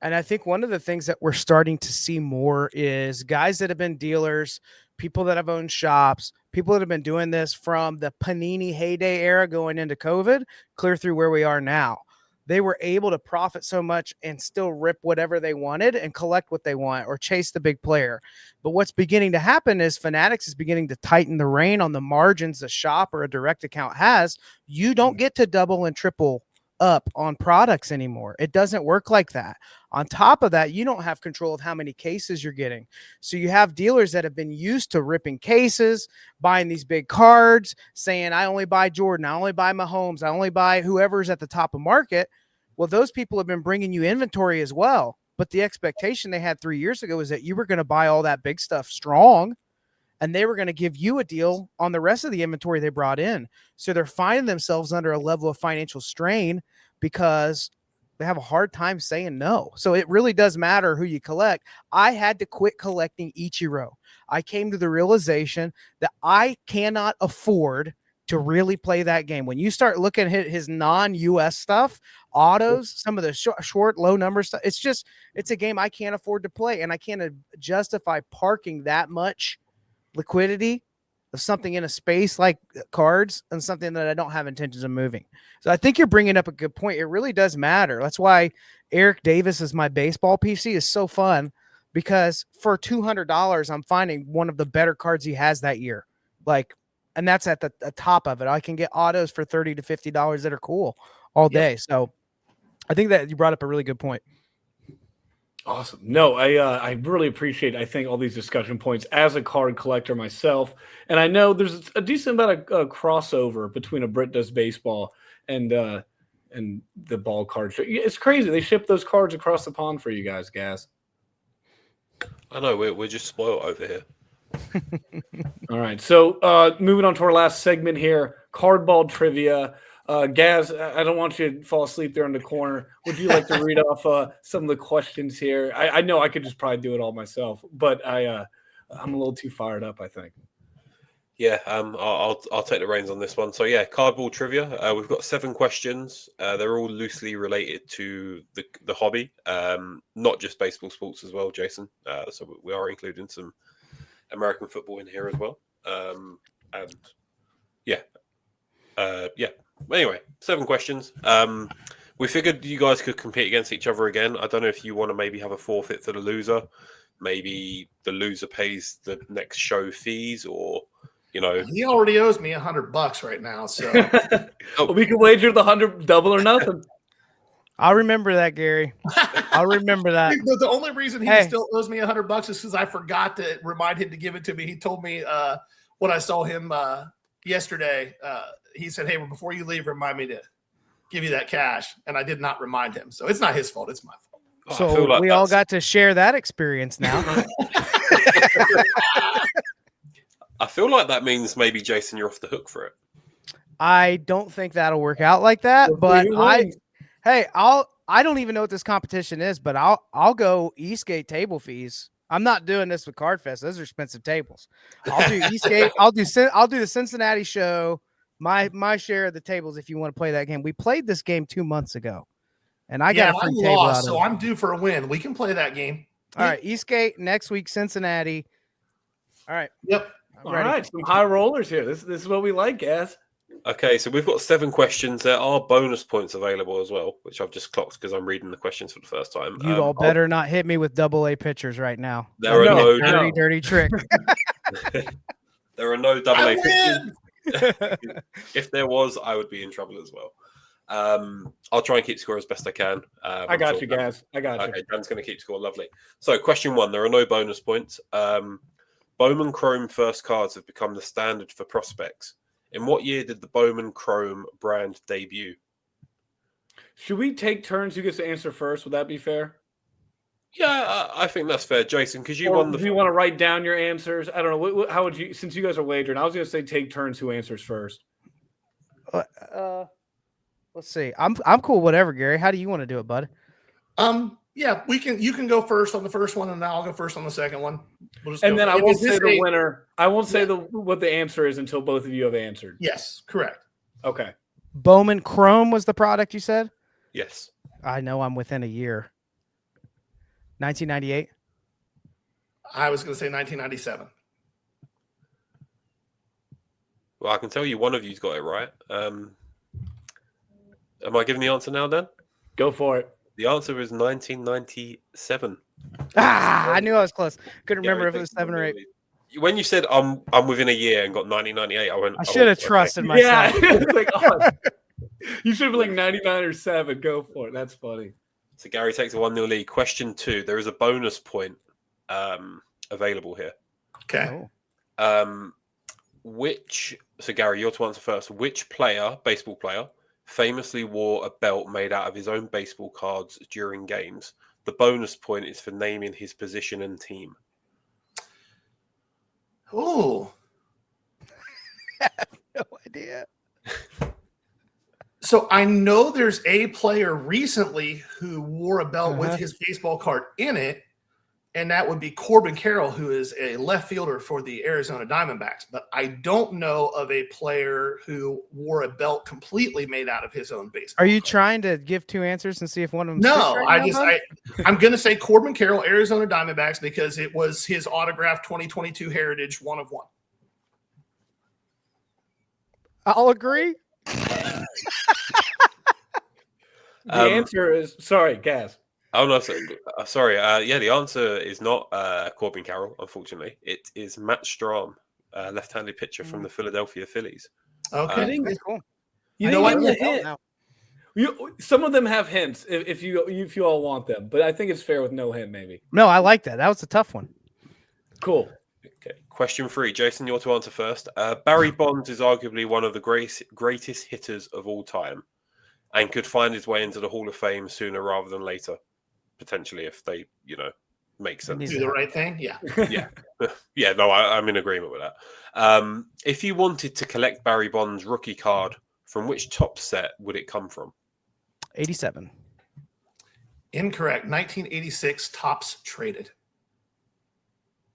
And I think one of the things that we're starting to see more is guys that have been dealers, people that have owned shops, people that have been doing this from the Panini heyday era going into COVID, clear through where we are now. They were able to profit so much and still rip whatever they wanted and collect what they want or chase the big player. But what's beginning to happen is Fanatics is beginning to tighten the rein on the margins a shop or a direct account has. You don't get to double and triple up on products anymore. It doesn't work like that. On top of that, you don't have control of how many cases you're getting. So you have dealers that have been used to ripping cases, buying these big cards, saying, I only buy Jordan, I only buy Mahomes, I only buy whoever's at the top of market. Well, those people have been bringing you inventory as well. But the expectation they had 3 years ago was that you were going to buy all that big stuff strong, and they were going to give you a deal on the rest of the inventory they brought in. So they're finding themselves under a level of financial strain because they have a hard time saying no. So it really does matter who you collect. I had to quit collecting Ichiro. I came to the realization that I cannot afford to really play that game. When you start looking at his non-US stuff, autos, some of the short, low number stuff, it's a game I can't afford to play. And I can't justify parking that much liquidity of something in a space like cards and something that I don't have intentions of moving. So I think you're bringing up a good point. It really does matter. That's why Eric Davis is my baseball PC is so fun, because for $200, I'm finding one of the better cards he has that year. And that's at the top of it. I can get autos for $30 to $50 that are cool all day. Yep. So I think that you brought up a really good point. Awesome. No, I really appreciate, I think, all these discussion points as a card collector myself. And I know there's a decent amount of crossover between a Brit Does Baseball and the Ballcard Show. It's crazy. They ship those cards across the pond for you guys, Gaz. I know. We're just spoiled over here. All right. So moving on to our last segment here, Cardball Trivia. Gaz, I don't want you to fall asleep there in the corner. Would you like to read off some of the questions here? I know I could just probably do it all myself, but I'm a little too fired up, I think. Yeah, I'll take the reins on this one. So yeah, Cardball Trivia. We've got 7 questions. They're all loosely related to the hobby, not just baseball, sports as well, Jason. So we are including some American football in here as well. Anyway, 7 questions. We figured you guys could compete against each other again. I don't know if you want to maybe have a forfeit for the loser. Maybe the loser pays the next show fees, or He already owes me $100 right now, so We can wager the 100 double or nothing. I'll remember that, Gary. I'll remember that. The only reason he still owes me $100 is because I forgot to remind him to give it to me. He told me when I saw him yesterday. He said, "Hey, before you leave, remind me to give you that cash," and I did not remind him. So it's not his fault; it's my fault. So like we all got to share that experience now. I feel like that means maybe Jason, you're off the hook for it. I don't think that'll work out like that, but I don't even know what this competition is, but I'll go Eastgate table fees. I'm not doing this with Card Fest. Those are expensive tables. I'll do Eastgate. I'll do the Cincinnati show. My share of the tables. If you want to play that game, we played this game 2 months ago, and I got a free table out of it. So I'm due for a win. We can play that game. All right, Eastgate next week, Cincinnati. All right. Yep. All right, some high rollers here. This is what we like, Gaz. Okay, so we've got 7 questions. There are bonus points available as well, which I've just clocked because I'm reading the questions for the first time. You all better not hit me with AA pitchers right now. There are no dirty trick. There are no AA pitchers. If there was, I would be in trouble as well. I'll try and keep score as best I can. I got you, Gaz. I got you. Okay, Dan's going to keep score. Lovely. So, question 1: there are no bonus points. Bowman Chrome first cards have become the standard for prospects. In what year did the Bowman Chrome brand debut? Should we take turns? Who gets to answer first? Would that be fair? Yeah, I think that's fair, Jason, because you won the. If you want to write down your answers, I don't know. How would you? Since you guys are wagering, I was going to say take turns. Who answers first? Let's see. I'm cool. Whatever, Gary. How do you want to do it, bud? Yeah, we can. You can go first on the first one, and then I'll go first on the second one. And then I won't say the winner. I won't say what the answer is until both of you have answered. Yes, correct. Okay. Bowman Chrome was the product you said? Yes. I know I'm within a year. 1998? I was going to say 1997. Well, I can tell you one of you's got it right. Am I giving the answer now, Dan? Go for it. The answer is 1997. I knew I was close. Couldn't remember if it was 7 or 8. When you said I'm within a year and got 1998, I went. I should have trusted myself. Yeah, like, you should have like 99 or 7. Go for it. That's funny. So Gary takes a 1-0 lead. Question 2: there is a bonus point available here. Okay. So Gary, you're to answer first. Which baseball player, famously wore a belt made out of his own baseball cards during games? The bonus point is for naming his position and team. Oh. No idea. So I know there's a player recently who wore a belt with his baseball card in it, and that would be Corbin Carroll, who is a left fielder for the Arizona Diamondbacks. But I don't know of a player who wore a belt completely made out of his own baseball Are you card. trying to give 2 answers and see if one of them? No, I'm going to say Corbin Carroll, Arizona Diamondbacks, because it was his autographed 2022 Heritage 1 of 1. I'll agree. The answer is sorry, Gaz. Oh no, sorry. Yeah, the answer is not Corbin Carroll. Unfortunately, it is Matt Strahm, left-handed pitcher from the Philadelphia Phillies. Okay, That's cool. You know what? Some of them have hints if you all want them, but I think it's fair with no hint, maybe. No, I like that. That was a tough one. Cool. Okay. Question 3, Jason, you're to answer first. Barry Bonds is arguably one of the greatest hitters of all time, and could find his way into the Hall of Fame sooner rather than later, potentially if they, make sense. do the right thing. Yeah. Yeah. No, I'm in agreement with that. If you wanted to collect Barry Bonds' rookie card, from which top set would it come from? 87. Incorrect. 1986 Topps traded.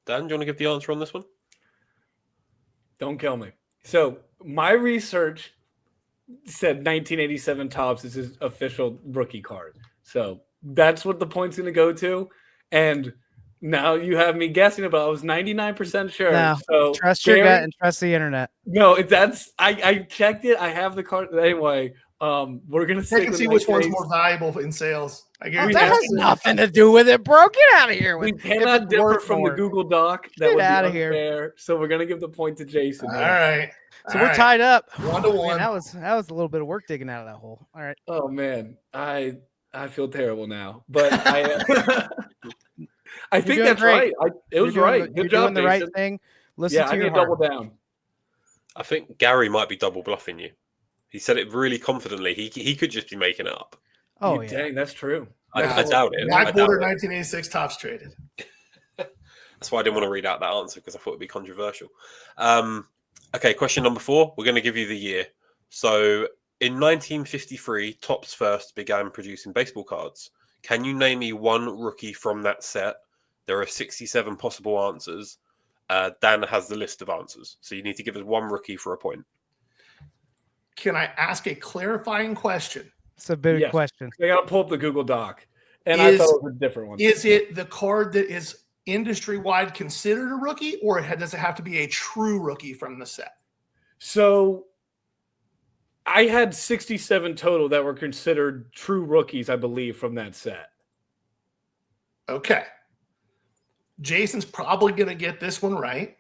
Dan, do you want to give the answer on this one? Don't kill me. So my research said 1987 Topps is his official rookie card. So that's what the point's going to go to. And now you have me guessing, but I was 99% sure. No, so trust your gut and trust the internet. No, I checked it. I have the card anyway. We're gonna Check and see which one's days. more valuable in sales. I Oh, guarantee that has nothing to do with it, bro. Get out of here. We With cannot it's differ worth from more. the Google Doc. That Get would be outta here. unfair. So we're gonna give the point to Jason. All here. right. So All we're right. tied up. 1-1. Man, that was a little bit of work digging out of that hole. All right. Oh man, I feel terrible now, but I I think doing that's great. right. It was You're doing right. the- Good you're job, doing the Jason. right thing. Listen Yeah, to I your need to heart. double down. I think Gary might be double bluffing you. He said it really confidently. He could just be making it up. Oh yeah. Dang, that's true. I doubt it. Black I doubt Border it. 1986 tops traded. That's why I didn't want to read out that answer because I thought it'd be controversial. Okay, question number 4. We're going to give you the year. So in 1953, Topps first began producing baseball cards. Can you name me one rookie from that set? There are 67 possible answers. Dan has the list of answers. So you need to give us one rookie for a point. Can I ask a clarifying question? It's a big Yes. question. I got to pull up the Google Doc, and I thought it was a different one. Is it the card that is industry-wide considered a rookie, or does it have to be a true rookie from the set? So I had 67 total that were considered true rookies, I believe, from that set. Okay. Jason's probably going to get this one right.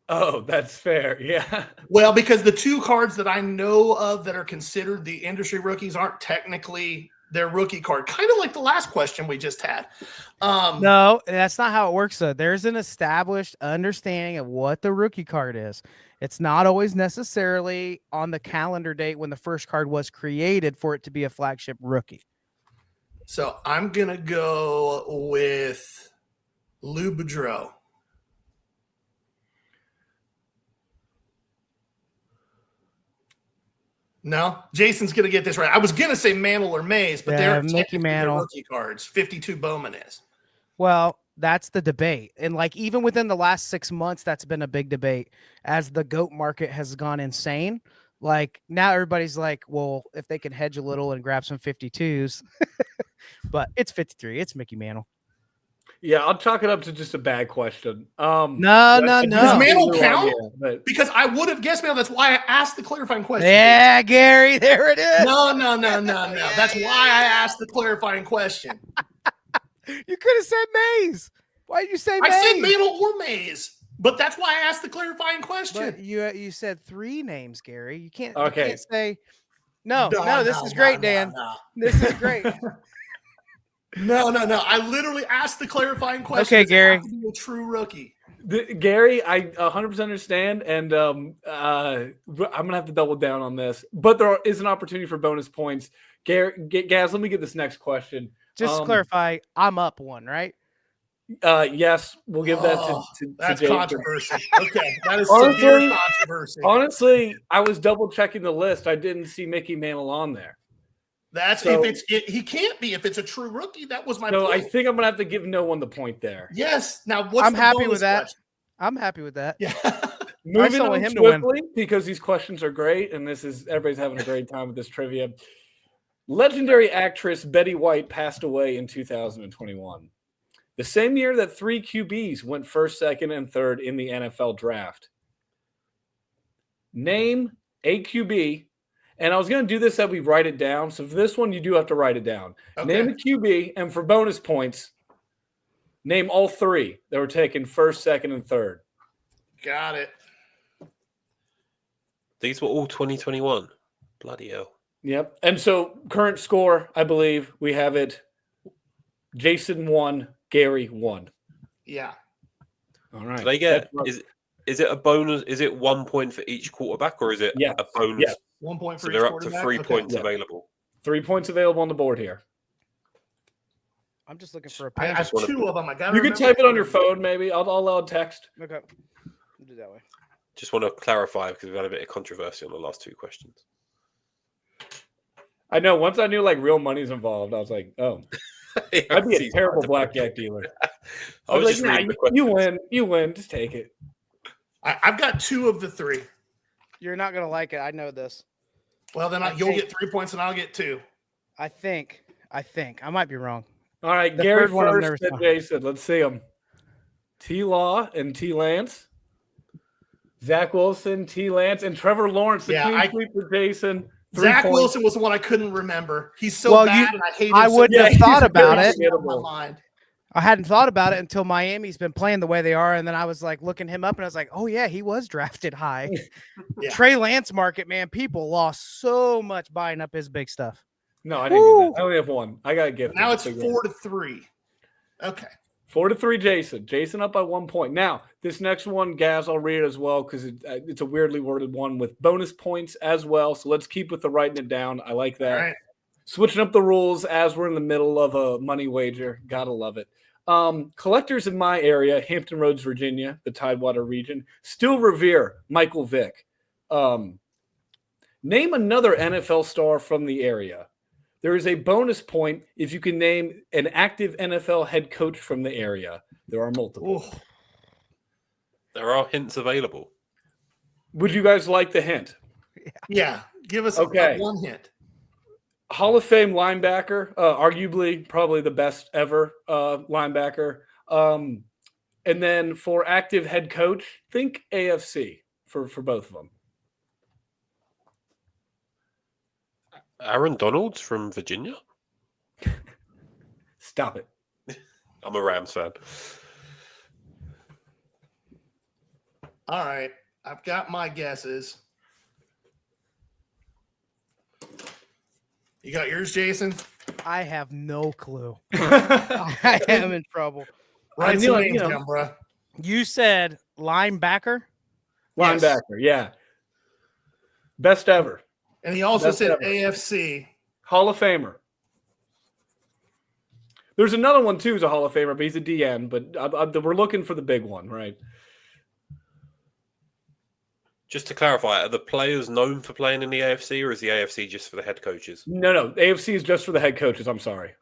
Oh, that's fair. Yeah. Well, because the two cards that I know of that are considered the industry rookies aren't technically their rookie card. Kind of like the last question we just had. No, that's not how it works, though. There's an established understanding of what the rookie card is. It's not always necessarily on the calendar date when the first card was created for it to be a flagship rookie. So I'm going to go with Lou Boudreau. No, Jason's going to get this right. I was going to say Mantle or Mays, but they're Mickey Mantle rookie cards. 52 Bowman is. Well, that's the debate. And like even within the last 6 months, that's been a big debate as the GOAT market has gone insane. Like now everybody's like, well, if they can hedge a little and grab some 52s, but it's 53. It's Mickey Mantle. Yeah, I'll chalk it up to just a bad question. No. Does Mantle no count? idea, but Because I would have guessed Mantle. That's why I asked the clarifying question. Yeah, Gary, there it is. No. That's why I asked the clarifying question. You could have said Mays. Why did you say Mays? I said Mantle or Mays, but that's why I asked the clarifying question. But you said 3 names, Gary. You can't, Okay. you can't say no. This is great, Dan. This is great. No. I literally asked the clarifying question. Okay, Does it Gary. have to be a true rookie. Gary, I 100% understand, and I'm gonna have to double down on this. But there is an opportunity for bonus points. Gaz, let me get this next question. Just to clarify, I'm up 1, right? Yes, we'll give that to That's Jason. controversy. Okay, that is Honestly- severe controversy. Honestly, I was double checking the list. I didn't see Mickey Mantle on there. That's So- he can't be if it's a true rookie. That was my So I point. think I'm gonna have to give no one the point there. Yes. Now what's I'm the happy bonus with that. question? I'm happy with that. Yeah. Moving still on want him to win. swiftly because these questions are great, and everybody's having a great time with this trivia. Legendary actress Betty White passed away in 2021, the same year that 3 QBs went first, second, and third in the NFL draft. Name a QB, and I was going to do this that we write it down. So for this one, you do have to write it down. Okay. Name a QB, and for bonus points, name all 3 that were taken first, second, and third. Got it. These were all 2021. Bloody hell. Yep. And so current score, I believe we have it. Jason 1, Gary 1. Yeah. All right. Do they get is it a bonus? Is it 1 point for each quarterback, or is it Yes. a bonus? Yes. 1 point for So each they're up to quarterback? 3 Okay. points Yeah. available. 3 points available on the board here. I'm just looking for a I pen. have 2 of them. I got. You can type it on your phone, maybe. I'll allow text. Okay. We'll do that way. Just want to clarify because we've had a bit of controversy on the last 2 questions. I know. Once I knew like real money's involved, I was like, oh, I'd be a terrible blackjack dealer. I was like, just nah, reading the questions. you win. Just take it. I've got 2 of the 3. You're not gonna like it. I know this. Well, then you'll get 3 points and I'll get 2. I think. I might be wrong. All right, The Gary third one I've first, never then saw. Jason. Let's see them. T Law and T Lance. Zach Wilson, T. Lance, and Trevor Lawrence. The Yeah, clean sweep for Jason. 3 Zach points. Wilson was the one I couldn't remember. He's so Well, bad, and I hate him. I wouldn't have he's thought about very it. forgettable. My mind. I hadn't thought about it until Miami's been playing the way they are, and then I was like looking him up, and I was like, oh yeah, he was drafted high. Yeah. Trey Lance market, man, people lost so much buying up his big stuff. No, I didn't get that. I only have one. I got a gift. Now it's 4-3. Okay. 4-3, Jason. Jason up by 1 point. Now, this next one, Gaz, I'll read it as well because it's a weirdly worded one with bonus points as well. So let's keep with the writing it down. I like that. All right. Switching up the rules as we're in the middle of a money wager. Gotta love it. Collectors in my area, Hampton Roads, Virginia, the Tidewater region, still revere Michael Vick. Name another NFL star from the area. There is a bonus point if you can name an active NFL head coach from the area. There are multiple. Ooh. There are hints available. Would you guys like the hint? Yeah. Give us Okay. one hint. Hall of Fame linebacker, arguably probably the best ever linebacker. And then for active head coach, think AFC for both of them. Aaron Donalds from Virginia? Stop it. I'm a Rams fan. All right. I've got my guesses. You got yours, Jason? I have no clue. I am in trouble. Write knew some it, names you know. down, bro. You said linebacker? Yes. Linebacker, yeah. Best ever. And he also That's said ever. AFC. Hall of Famer. There's another one, too, who's a Hall of Famer, but he's a DN. But we're looking for the big one, right? Just to clarify, are the players known for playing in the AFC, or is the AFC just for the head coaches? No. AFC is just for the head coaches. I'm sorry.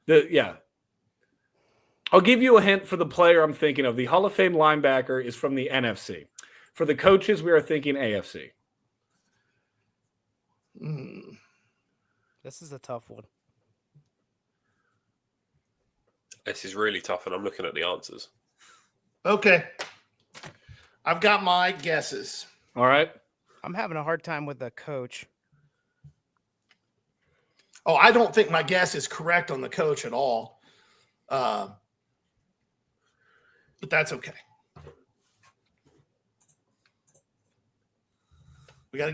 Yeah. I'll give you a hint for the player I'm thinking of. The Hall of Fame linebacker is from the NFC. For the coaches, we are thinking AFC. This is a tough one. This is really tough, and I'm looking at the answers. Okay. I've got my guesses. All right. I'm having a hard time with the coach. Oh, I don't think my guess is correct on the coach at all. But that's okay. We gotta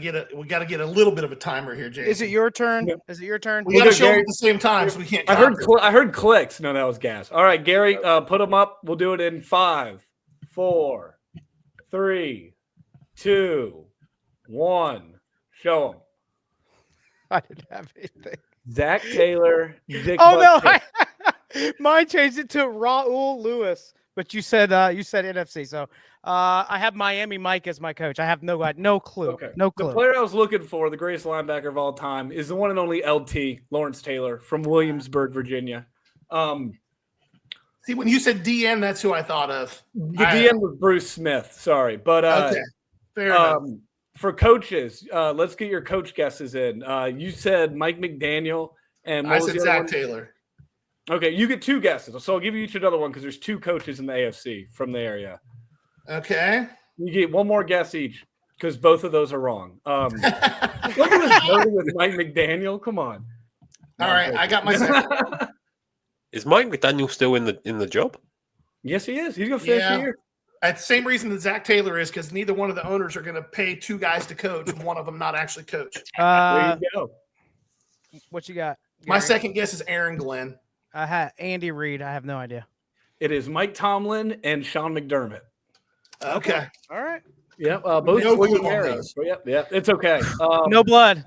get a little bit of a timer here, Jason. Is it your turn? Yeah. Is it your turn? We gotta Okay, show them Gary. at the same time, so we can't. I heard copy. I heard clicks. No, that was gas. All right, Gary, put them up. We'll do it in 5, 4, 3, 2, 1. Show them. I didn't have anything. Zach Taylor. Dick Oh no, Butkus. mine changed it to Raul Lewis. But you said NFC. So I have Miami Mike as my coach. I have no clue. Okay. No The clue. player I was looking for, the greatest linebacker of all time, is the one and only LT, Lawrence Taylor, from Williamsburg, Virginia. See, when you said DN, that's who I thought of. The DM was Bruce Smith. Sorry. But Okay, fair enough. for coaches, let's get your coach guesses in. You said Mike McDaniel. And what I was said the other Zach one? Taylor. Okay, you get 2 guesses. So I'll give you each another one because there's 2 coaches in the AFC from the area. Okay. You get one more guess each because both of those are wrong. Look at this dirty with Mike McDaniel. Come on. All right, I got my second. Is Mike McDaniel still in the job? Yes, he is. He's going to finish the Yeah. year. That's the same reason that Zach Taylor is, because neither one of the owners are going to pay 2 guys to coach and one of them not actually coach. There you go. What you got? My Gary? second guess is Aaron Glenn. I had Andy Reid. I have no idea. It is Mike Tomlin and Sean McDermott. Okay. All right. Yep, both No William clue on Mary. those. Yep, it's okay. No blood.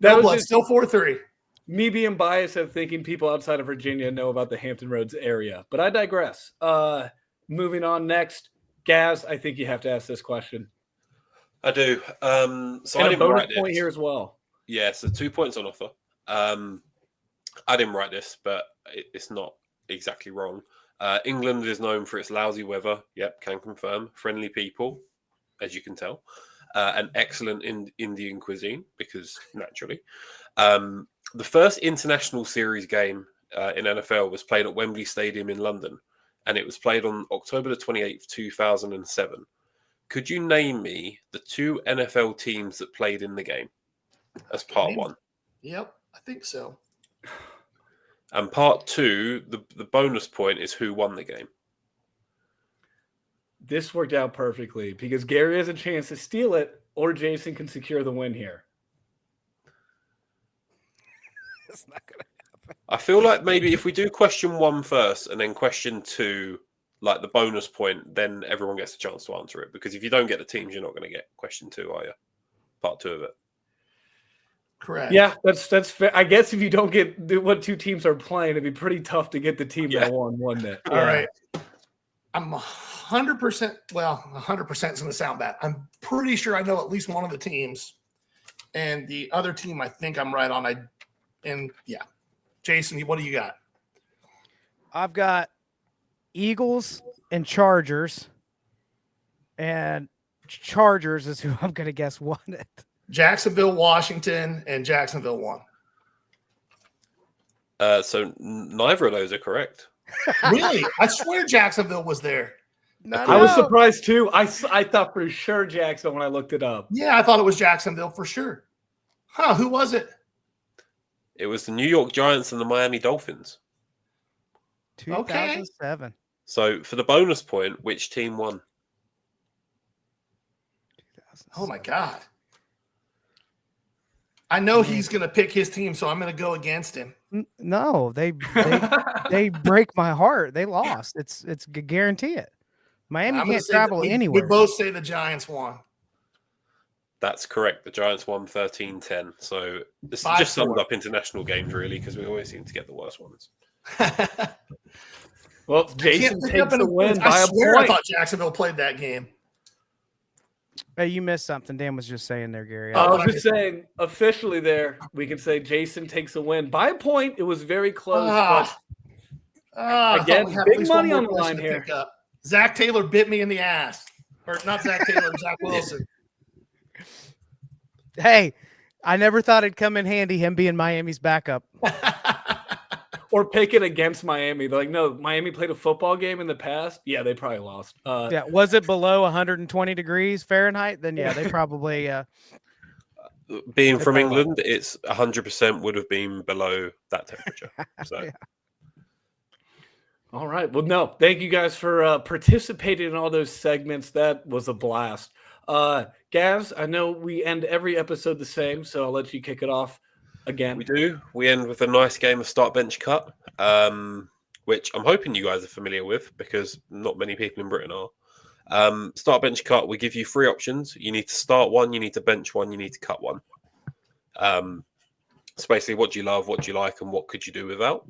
That No was blood, just still 4-3. me being biased of thinking people outside of Virginia know about the Hampton Roads area, but I digress. Moving on next, Gaz, I think you have to ask this question. I do. So I And a didn't bonus write this. point here as well. Yeah, so 2 points on offer. I didn't write this, but it's not exactly wrong. England is known for its lousy weather. Yep, can confirm. Friendly people, as you can tell. And excellent Indian cuisine, because naturally. The first international series game in NFL was played at Wembley Stadium in London, and it was played on October the 28th, 2007. could you name me the 2 NFL teams that played in the game as part 1? Yep, I think so. And part 2, the bonus point is who won the game. This worked out perfectly because Gary has a chance to steal it, or Jason can secure the win here. It's not gonna happen. I feel like maybe if we do question 1 first and then question 2, like the bonus point, then everyone gets a chance to answer it. Because if you don't get the teams, you're not going to get question 2, are you? Part 2 of it. Correct. Yeah, that's fair. I guess if you don't get what 2 teams are playing, it'd be pretty tough to get the team that won, wouldn't it? All right. I'm 100%. Well, 100% is going to sound bad. I'm pretty sure I know at least one of the teams, and the other team I think I'm right on. Jason, what do you got? I've got Eagles and Chargers, and Chargers is who I'm going to guess won it. Jacksonville, Washington, and Jacksonville won. So neither of those are correct. Really? I swear Jacksonville was there. I was surprised too. I thought for sure Jacksonville when I looked it up. Yeah, I thought it was Jacksonville for sure. Huh? Who was it? It was the New York Giants and the Miami Dolphins. 2007. So for the bonus point, which team won? Oh my God. I know he's going to pick his team, so I'm going to go against him. No, they break my heart. They lost. It's guarantee it. Miami can't travel anywhere. We both say the Giants won. That's correct. The Giants won 13-10. So this just summed up international games, really, because we always seem to get the worst ones. Well, Jason takes the win by a point. I thought Jacksonville played that game. Hey, you missed something. Dan was just saying there, Gary. I was just saying, officially there, we can say Jason takes a win by a point. It was very close. Again, big money on the line here. Zach Taylor bit me in the ass. Or not Zach Taylor, Zach Wilson. Hey, I never thought it'd come in handy, him being Miami's backup. Or pick it against Miami. They're like, no, Miami played a football game in the past. Yeah, they probably lost. Yeah, was it below 120 degrees Fahrenheit? Then yeah, they probably. Being from England, it's 100% would have been below that temperature. So. Yeah. All right. Well, no, thank you guys for participating in all those segments. That was a blast. Gaz, I know we end every episode the same, so I'll let you kick it off. Again, we do. We end with a nice game of start bench cut, which I'm hoping you guys are familiar with because not many people in Britain are. Start bench cut. We give you 3 options. You need to start one. You need to bench one. You need to cut one. It's basically what do you love, what do you like, and what could you do without.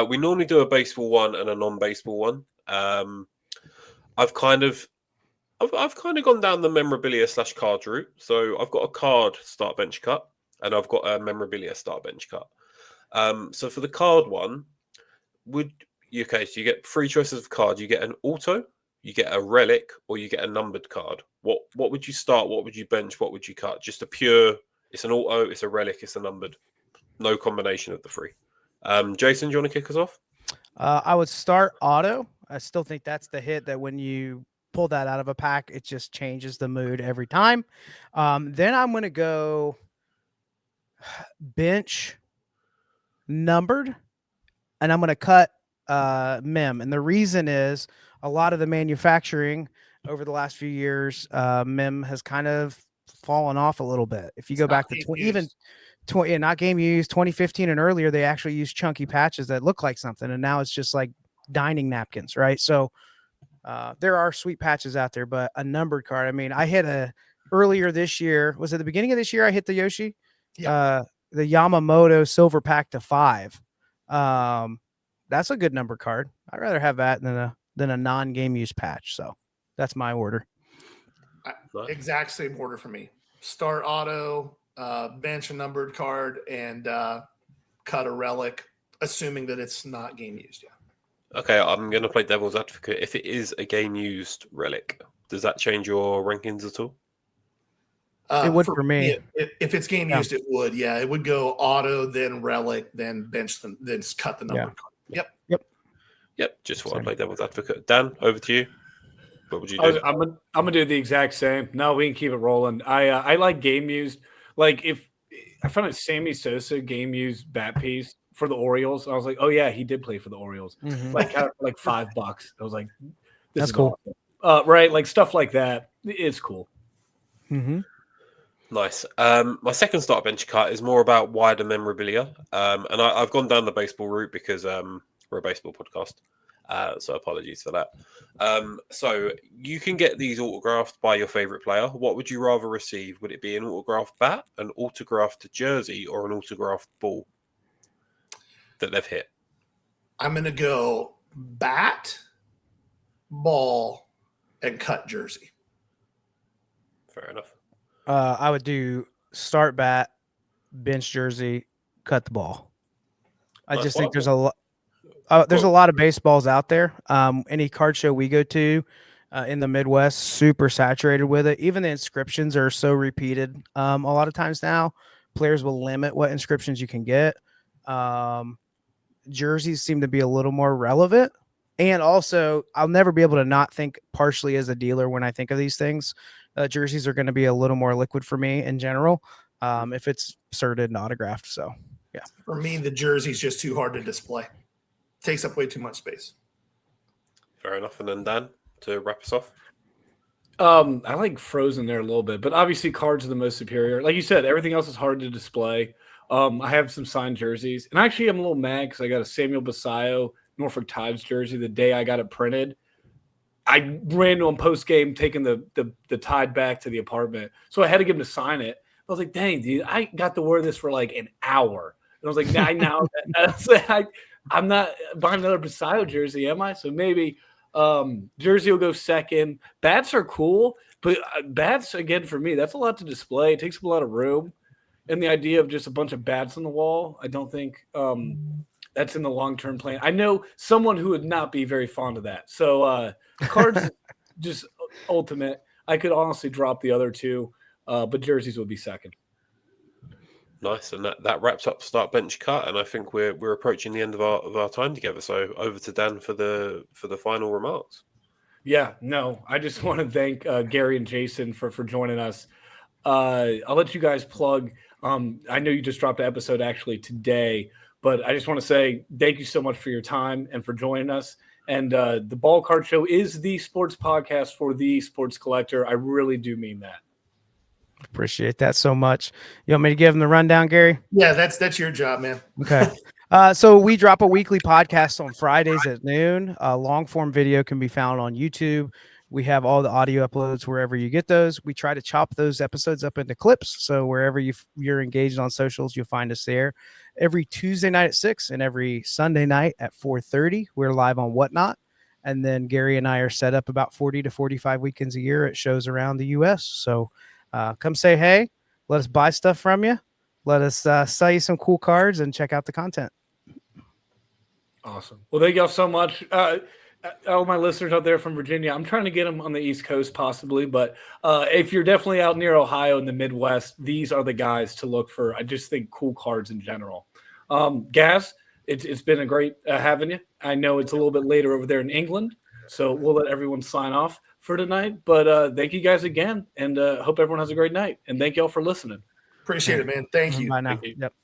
We normally do a baseball one and a non-baseball one. I've kind of gone down the memorabilia / cards route. So I've got a card start bench cut. And I've got a memorabilia start bench cut. So for the card one, so you get 3 choices of card. You get an auto, you get a relic, or you get a numbered card. What would you start? What would you bench? What would you cut? Just a pure, it's an auto, it's a relic, it's a numbered. No combination of the 3. Jason, do you want to kick us off? I would start auto. I still think that's the hit that when you pull that out of a pack, it just changes the mood every time. Then I'm going to go bench numbered, and I'm going to cut mem. And the reason is a lot of the manufacturing over the last few years, mem has kind of fallen off a little bit. If you go back to not game used 2015 and earlier, they actually used chunky patches that look like something, and now it's just like dining napkins, right? So there are sweet patches out there, but a numbered card. I mean, I hit earlier this year. Was it the beginning of this year? I hit the Yoshi. Yeah. The Yamamoto silver pack to 5. That's a good number card. I'd rather have that than a non-game use patch. So that's my order. Exact same order for me. Start auto, bench a numbered card, and cut a relic, assuming that it's not game used yet. Okay, I'm going to play devil's advocate. If it is a game used relic, does that change your rankings at all? It would for me. If it's game used, it would. Yeah, it would go auto, then relic, then bench them, then cut the number card. Yep. Just thought I'd play devil's advocate. Dan, over to you. What would you do? I'm gonna do the exact same. No, we can keep it rolling. I like game used. Like if I found a Sammy Sosa game used bat piece for the Orioles, I was like, oh yeah, he did play for the Orioles. Like like $5. I was like, That's cool. Awesome. Right, like stuff like that. It's cool. Nice. My second start bench cut is more about wider memorabilia, and I've gone down the baseball route because we're a baseball podcast. So apologies for that. So you can get these autographed by your favorite player. What would you rather receive? Would it be an autographed bat, an autographed jersey, or an autographed ball that they've hit? I'm going to go bat, ball, and cut jersey. Fair enough. I would do start bat, bench jersey, cut the ball. I just think there's a lot. There's a lot of baseballs out there. Any card show we go to in the Midwest, super saturated with it. Even the inscriptions are so repeated. A lot of times now, players will limit what inscriptions you can get. Jerseys seem to be a little more relevant. And also, I'll never be able to not think partially as a dealer when I think of these things. Jerseys are going to be a little more liquid for me in general if it's sorted and autographed. So, yeah. For me, the jersey's just too hard to display. Takes up way too much space. Fair enough. And then Dan, to wrap us off. I like Frozen there a little bit, but obviously cards are the most superior. Like you said, everything else is hard to display. I have some signed jerseys, and actually I'm a little mad because I got a Samuel Basayo Norfolk Tides jersey the day I got it printed. I ran to him post game, taking the Tide back to the apartment, so I had to get him to sign it. I was like, "Dang, dude, I got to wear this for like an hour." And I was like, "Now, I'm not buying another Basayo jersey, am I?" So maybe jersey will go second. Bats are cool, but bats, again, for me, that's a lot to display. It takes up a lot of room. And the idea of just a bunch of bats on the wall, I don't think that's in the long-term plan. I know someone who would not be very fond of that. So cards, just ultimate. I could honestly drop the other two, but jerseys would be second. Nice, and that wraps up start bench cut, and I think we're approaching the end of our time together. So over to Dan for the final remarks. Yeah, no, I just want to thank Gary and Jason for joining us. I'll let you guys plug. I know you just dropped an episode actually today, but I just want to say thank you so much for your time and for joining us. And the Ballcard Show is the sports podcast for the sports collector. I really do mean that. Appreciate that so much. You want me to give them the rundown, Gary? Yeah, that's your job, man. Okay. So we drop a weekly podcast on Fridays at noon. Long form video can be found on YouTube. We have all the audio uploads wherever you get those. We try to chop those episodes up into clips. So wherever you're engaged on socials, you'll find us there. Every Tuesday night at 6 and every Sunday night at 4:30, we're live on Whatnot. And then Gary and I are set up about 40 to 45 weekends a year at shows around the U.S. So come say hey. Let us buy stuff from you. Let us sell you some cool cards and check out the content. Awesome. Well, thank y'all so much. All my listeners out there from Virginia, I'm trying to get them on the East Coast possibly, but if you're definitely out near Ohio in the Midwest, these are the guys to look for. I just think cool cards in general. Gaz, it's been a great having you. I know it's a little bit later over there in England, so we'll let everyone sign off for tonight. But thank you guys again, and hope everyone has a great night. And thank y'all for listening. Appreciate it, man. Thank you. Bye now. Thank you. Yep.